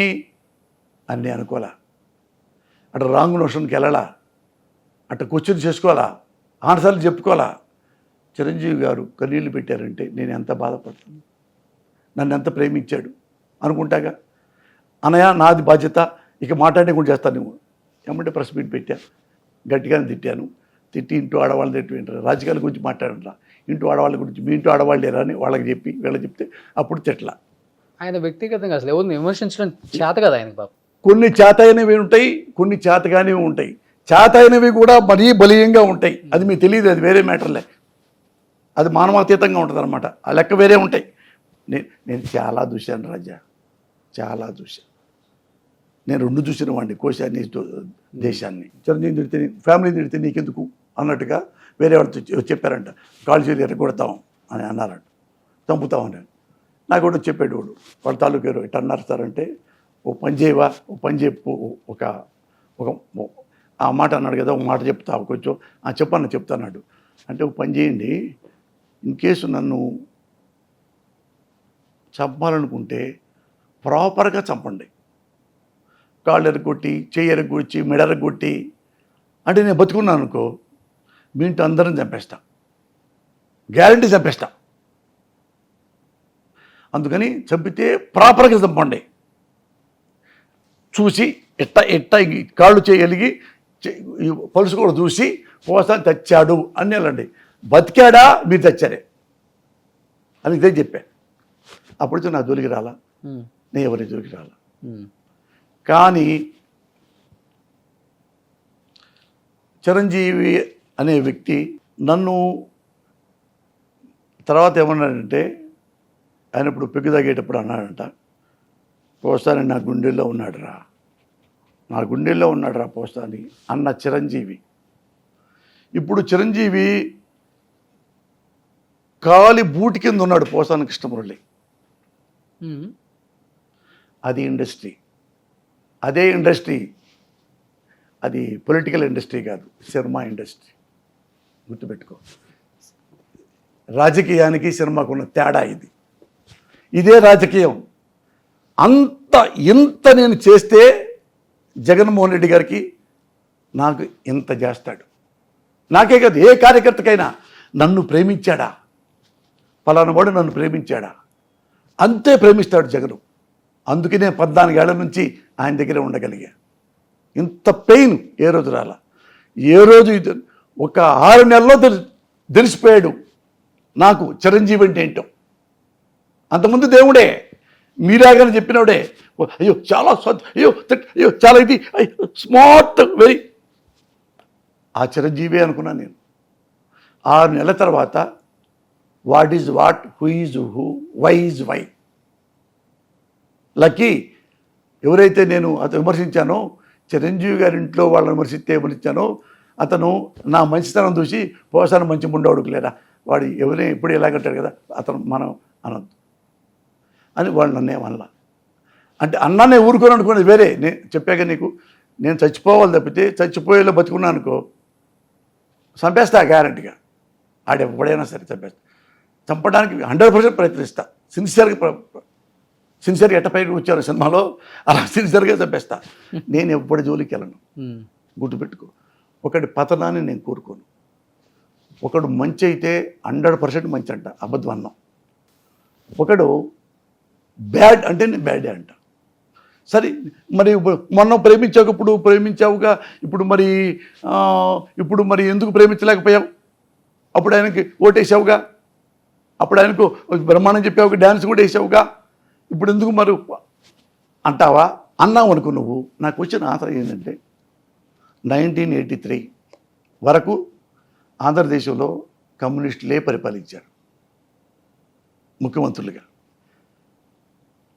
అని అనుకోవాలా. అటు రాంగ్ నోషన్కి వెళ్ళాలా, అటు క్వశ్చన్ చేసుకోవాలా, ఆన్సర్లు చెప్పుకోవాలా. చిరంజీవి గారు కన్నీళ్ళు పెట్టారంటే నేను ఎంత బాధపడుతున్నాను, నన్ను ఎంత ప్రేమించాడు అనుకుంటాగా. అనయా నాది బాధ్యత, ఇక మాట్లాడే కూడా చేస్తాను. నువ్వు ఏమంటే ప్రెస్ మీట్ పెట్టా, గట్టిగానే తిట్టాను. తిట్టి ఇంటూ ఆడవాళ్ళని తిట్టు, రాజకీయాల గురించి మాట్లాడరా, ఇంటూ ఆడవాళ్ళ గురించి, మీ ఇంటూ ఆడవాళ్ళేరా అని వాళ్ళకి చెప్పి వీళ్ళకి చెప్తే అప్పుడు తిట్ల. ఆయన వ్యక్తిగతంగా అసలు ఎవరిని విమర్శించడం చేత కదా ఆయనకి పాపం. కొన్ని చేత అయినవి ఉంటాయి, కొన్ని చేతగానే ఉంటాయి. చేత అయినవి కూడా మరీ బలీయంగా ఉంటాయి. అది మీకు తెలియదు, అది వేరే మ్యాటర్లే. అది మానవాతీతంగా ఉంటుంది అనమాట. ఆ లెక్క వేరే ఉంటాయి. నేను చాలా చూశాను రాజా, చాలా చూశాను. నేను 2 చూసిన వాడిని, కోశాన్ని దేశాన్ని. చిరంజీవి తిడితే ఫ్యామిలీని తిడితే నీకెందుకు అన్నట్టుగా వేరే వాళ్ళతో చెప్పారంట. కాళ్ళు చేతులు ఎరగొడతాం అని అన్నారంట, చంపుతామని. నాకు కూడా చెప్పేటోడు వాళ్ళ తాలూకారు ఇట్లా అన్నారు సార్ అంటే, ఓ పని చేయవా, ఓ పని చెప్పు, ఒక ఆ మాట అన్నాడు కదా, ఒక మాట చెప్తావు కొంచెం, చెప్పన్నా చెప్తాన్నాడు. అంటే ఒక పని చేయండి, ఇన్ కేసు నన్ను చంపాలనుకుంటే ప్రాపర్గా చంపండి. కాళ్ళు ఎరగొట్టి, చెయ్యి ఎరగొచ్చి, మెడ ఎరగొట్టి అంటే నేను బతుకున్నాను అనుకో, మీ ఇంటి అందరం చంపేస్తా, గ్యారంటీ చంపేస్తా. అందుకని చంపితే ప్రాపర్గా చంపండి. చూసి ఎట్ట కాళ్ళు చేయగలిగి పలుసు కూడా చూసి పోసాన్ని తెచ్చాడు అని వెళ్ళండి. బతికాడా మీరు తెచ్చారే అని ఇదే చెప్పాను. అప్పుడు నా జోలికి రాలా, నేను ఎవరి జోలికి రాలా. కానీ చిరంజీవి అనే వ్యక్తి నన్ను తర్వాత ఏమన్నాడంటే, ఆయన ఇప్పుడు పెగ్గు తాగేటప్పుడు అన్నాడంట, పోస్తాని నా గుండెల్లో ఉన్నాడు రా, నా గుండెల్లో ఉన్నాడు రా పోస్తాని అన్న చిరంజీవి. ఇప్పుడు చిరంజీవి కాలి బూటి కింద ఉన్నాడు పోసాని కృష్ణమురళి. అది ఇండస్ట్రీ, అదే ఇండస్ట్రీ. అది పొలిటికల్ ఇండస్ట్రీ కాదు, సినిమా ఇండస్ట్రీ. గుర్తుపెట్టుకో, రాజకీయానికి సినిమాకున్న తేడా ఇది. ఇదే రాజకీయం. ఇంత నేను చేస్తే జగన్మోహన్ రెడ్డి గారికి నాకు ఇంత చేస్తాడు. నాకే కాదు, ఏ కార్యకర్తకైనా నన్ను ప్రేమించాడా, పలానా వాడు నన్ను ప్రేమించాడా, అంతే ప్రేమిస్తాడు జగను. అందుకే నేను 14 ఏళ్ల నుంచి ఆయన దగ్గరే ఉండగలిగా. ఇంత పెయిన్ ఏ రోజు రాలా. ఏ రోజు ఇది ఒక 6 నెలల్లో తెలిసిపోయాడు నాకు చిరంజీవి అంటే ఏంటో. అంతకుముందు దేవుడే, మీరాగానే చెప్పినవాడే, అయ్యో చాలా అయ్యో చాలా ఇది స్మార్ట్ వెరీ, ఆ చిరంజీవి అనుకున్నాను నేను. 6 నెలల తర్వాత what is what, who is who, why is why. Lucky ఎవరైతే నేను అతను విమర్శించానో, చిరంజీవి గారి ఇంట్లో వాళ్ళని విమర్శించానో, అతను నా మంచితనం చూసి పోసాను మంచి ముండవుడుకు లేరా, వాడు ఎవరైనా ఎప్పుడు ఎలాగంటాడు కదా, అతను మనం అనొద్దు అని వాళ్ళు నన్నేమల్లా. అంటే అన్నానే ఊరుకొని అనుకునేది వేరే. నేను చెప్పాక నీకు, నేను చచ్చిపోవాలి తప్పితే చచ్చిపోయేలా బతుకున్నా అనుకో, చంపేస్తా గ్యారంటీగా. ఆడెప్పుడైనా సరే చంపేస్తా. చంపడానికి 100% ప్రయత్నిస్తా. సిన్సియర్గా ఎట్ట పైకి వచ్చారు సినిమాలో, అలా సిన్సియర్గా చంపేస్తా. నేను ఎప్పటి జోలికి వెళ్ళను. గుర్తుపెట్టుకో, ఒకటి పతనాన్ని నేను కోరుకోను. ఒకడు మంచి అయితే 100% మంచి అంట, అబద్ధం అన్నాం. ఒకడు బ్యాడ్ అంటే నేను బ్యాడే అంట. సరే మరి మొన్న ప్రేమించావుగా, ఇప్పుడు మరి ఎందుకు ప్రేమించలేకపోయావు? అప్పుడు ఆయనకి ఓటేసావుగా, అప్పుడు ఆయనకు బ్రహ్మాండం చెప్పావుగా, డ్యాన్స్ కూడా వేసావుగా, ఇప్పుడు ఎందుకు మరి అంటావా? అన్నావు అనుకో నువ్వు. నాకు వచ్చిన ఆన్సర్ ఏంటంటే 1983 వరకు ఆంధ్రదేశంలో కమ్యూనిస్టులే పరిపాలించారు ముఖ్యమంత్రులుగా.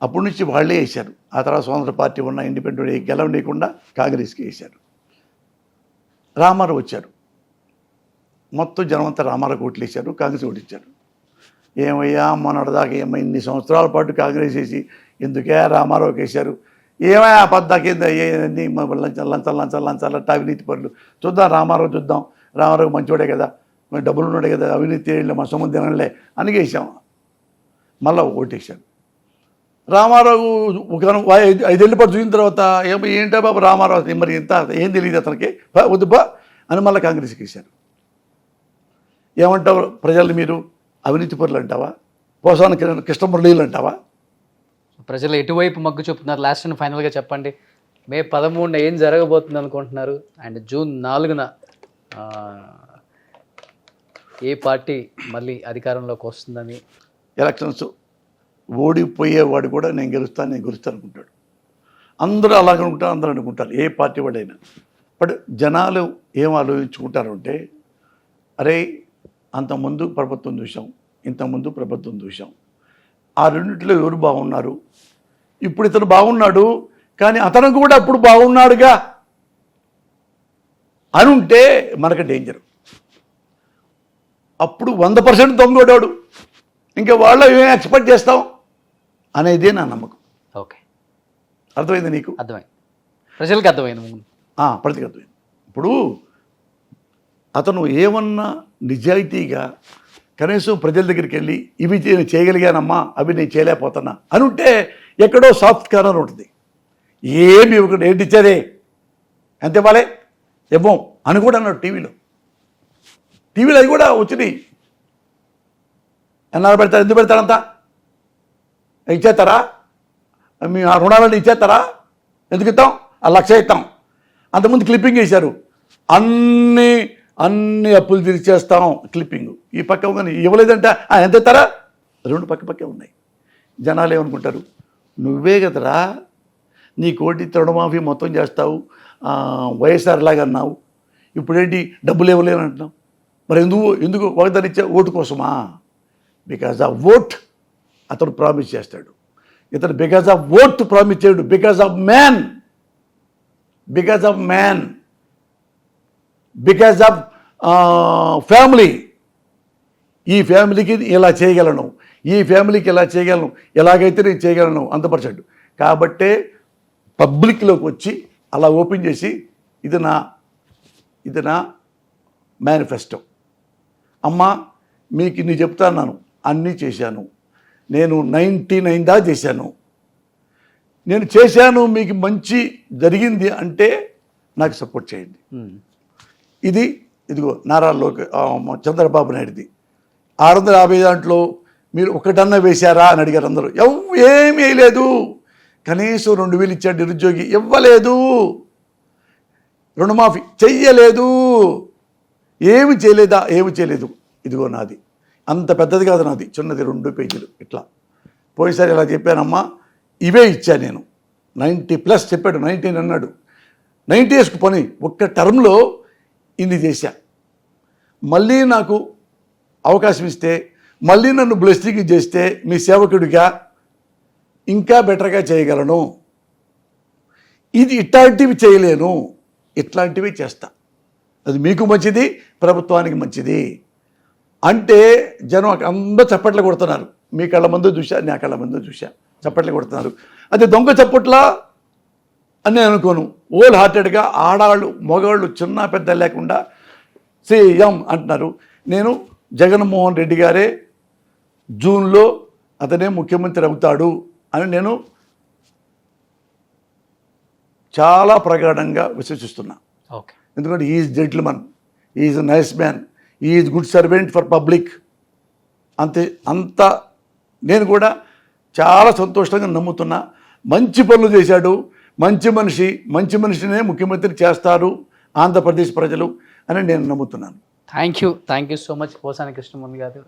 అప్పటి నుంచి వాళ్ళే వేశారు. ఆ తర్వాత స్వతంత్ర పార్టీ ఉన్న ఇండిపెండెంట్ గెలవనీయకుండా కాంగ్రెస్కి వేశారు. రామారావు వచ్చారు, మొత్తం జనమంతా రామారావు ఓట్లు వేశారు, కాంగ్రెస్ ఓట్లు ఇచ్చారు. ఏమయ్యా మొన్నటిదాకా ఏమో ఇన్ని సంవత్సరాల పాటు కాంగ్రెస్ వేసి ఎందుకే రామారావుకి వేశారు? ఏమయ్యా పద్దాకేంది లంచాలంటే అవినీతి పనులు చూద్దాం, రామారావు చూద్దాం, రామారావు మంచివాడే కదా, మరి డబ్బులు ఉన్నాడే కదా, అవినీతి మా సొమ్ము తినలే అని వేసాం. మళ్ళీ ఓటేశారు. రామారావు ఒక 5 ఏళ్ళ పాటు చూసిన తర్వాత ఏంటో బాబు రామారావు మరి ఇంత ఏం తెలియదు అతనికి, వద్దు బా అని మళ్ళీ కాంగ్రెస్కి వేశారు. ఏమంటావు ప్రజల్ని మీరు? అవినీతి పరులు అంటావా? పోసాన కృష్ణమురళీలు అంటావా? ప్రజలు ఎటువైపు మగ్గు చూపుతున్నారు? లాస్ట్ అండ్ ఫైనల్గా చెప్పండి. మే 13న ఏం జరగబోతుంది అనుకుంటున్నారు? అండ్ జూన్ 4న ఏ పార్టీ మళ్ళీ అధికారంలోకి వస్తుందని? ఎలక్షన్స్ ఓడిపోయేవాడు కూడా నేను గెలుస్తాను అనుకుంటాడు. అందరూ అలాగే ఉంటారు, అందరూ అనుకుంటారు, ఏ పార్టీ వాడైనా. బట్ జనాలు ఏం ఆలోచించుకుంటారు అంటే, అరే అంతకుముందు ప్రభుత్వం చూసాం, ఇంతకుముందు ప్రభుత్వం చూసాం, ఆ రెండింటిలో ఎవరు బాగున్నారు? ఇప్పుడు ఇతను బాగున్నాడు కానీ అతను కూడా అప్పుడు బాగున్నాడుగా అని ఉంటే మనకు డేంజర్. అప్పుడు 100% దొంగోడాడు, ఇంకా వాళ్ళు ఏం ఎక్స్పెక్ట్ చేస్తాం అనేదే నా నమ్మకం. ఓకే, అర్థమైంది నీకు? అర్థమైంది, ప్రజలకు అర్థమైంది, ప్రతికి అర్థమైంది. ఇప్పుడు అతను ఏమన్నా నిజాయితీగా కనీసం ప్రజల దగ్గరికి వెళ్ళి ఇవి నేను చేయగలిగానమ్మా, అవి నేను చేయలేకపోతున్నా అని ఉంటే ఎక్కడో సాఫ్ట్ కార్నర్ ఉంటుంది. ఏమి ఇవ్వకుండా ఏంటి ఇచ్చారే, ఎంత ఇవ్వాలి, ఇవ్వం అని కూడా అన్నాడు టీవీలో అది కూడా వచ్చినాయి. ఎన్నాళ్ళు పెడతారు, ఎందుకు పెడతారంతా? ఇచ్చేస్తారా? మీ ఆ రుణాలను ఇచ్చేస్తారా? ఎందుకు ఇస్తాం? 1,00,000 ఇస్తాం. అంతకుముందు క్లిప్పింగ్ వేశారు, అన్ని అప్పులు తీర్చేస్తాం క్లిప్పింగ్. ఈ పక్క కానీ ఇవ్వలేదంటే ఎంత ఇస్తారా? 2 పక్కపక్కే ఉన్నాయి. జనాలు ఏమనుకుంటారు, నువ్వే కదరా నీ కోటి రుణమాఫీ మొత్తం చేస్తావు, వైఎస్ఆర్ లాగా అన్నావు, ఇప్పుడేంటి డబ్బులు ఇవ్వలేని అంటున్నావు, మరి ఎందుకు వాగ్దానం ఇచ్చా? ఓటు కోసమా? బికాజ్ ఆఫ్ ఓట్ అతను ప్రామిస్ చేస్తాడు. ఇతను బికాజ్ ఆఫ్ ఓట్ ప్రామిస్ చేయడు, because of man, because of family. ఈ ఫ్యామిలీకి ఇలా చేయగలను, ఈ ఫ్యామిలీకి ఇలా చేయగలను, ఎలాగైతే నేను చేయగలను 100%. కాబట్టే పబ్లిక్లోకి వచ్చి అలా ఓపెన్ చేసి ఇది నా మేనిఫెస్టో, అమ్మా మీకు నీ చెప్తాను, అన్నీ చేశాను, నేను 99 దాకా చేశాను, నేను చేశాను, మీకు మంచి జరిగింది అంటే నాకు సపోర్ట్ చేయండి. ఇదిగో నారా చంద్రబాబు నాయుడుది 650 దాంట్లో మీరు ఒకటన్నా వేశారా అని అడిగారు అందరూ. ఏమీ వేయలేదు. కనీసం 2,000 ఇచ్చాడు నిరుద్యోగి, ఇవ్వలేదు. రుణమాఫీ చెయ్యలేదు. ఏమి చేయలేదు. ఇదిగో నాది, అంత పెద్దది కాదు నాది, చిన్నది 2 పేజీలు ఇట్లా. పోయినసారి ఇలా చెప్పానమ్మా, ఇవే ఇచ్చా నేను. 90+ చెప్పాడు, 19 అన్నాడు. 90 వేసుకు పని ఒక్క టర్మ్లో ఇన్ని చేశా. మళ్ళీ నాకు అవకాశం ఇస్తే, మళ్ళీ నన్ను బ్లెస్సింగ్ చేస్తే మీ సేవకుడిగా ఇంకా బెటర్గా చేయగలను. ఇది ఇట్లాంటివి చేయలేను, ఇట్లాంటివి చేస్తా, అది మీకు మంచిది, ప్రభుత్వానికి మంచిది అంటే జనం అందరూ చప్పట్లు కొడుతున్నారు. మీ కళ్ళ ముందు చూశా, నా కళ్ళ ముందు చూశా, చప్పట్లు కొడుతున్నారు. అది దొంగ చప్పట్లా అని నేను అనుకోను. హోల్ హార్టెడ్గా ఆడవాళ్ళు మగవాళ్ళు చిన్న పెద్ద లేకుండా సీఎం అంటున్నారు. నేను జగన్మోహన్ రెడ్డి గారే జూన్లో అతనే ముఖ్యమంత్రి అవుతాడు అని నేను చాలా ప్రగాఢంగా విశ్వసిస్తున్నా. ఓకే, ఎందుకంటే is gentleman, is nice man, is good servant for public. అంత నేను కూడా చాలా సంతోషంగా నమ్ముతున్నా. మంచి పనులు చేశాడు, మంచి మనిషినే ముఖ్యమంత్రి చేస్తారు ఆంధ్రప్రదేశ్ ప్రజలు అని నేను నమ్ముతున్నాను. Thank you so much Posani Krishnamurthy గారు.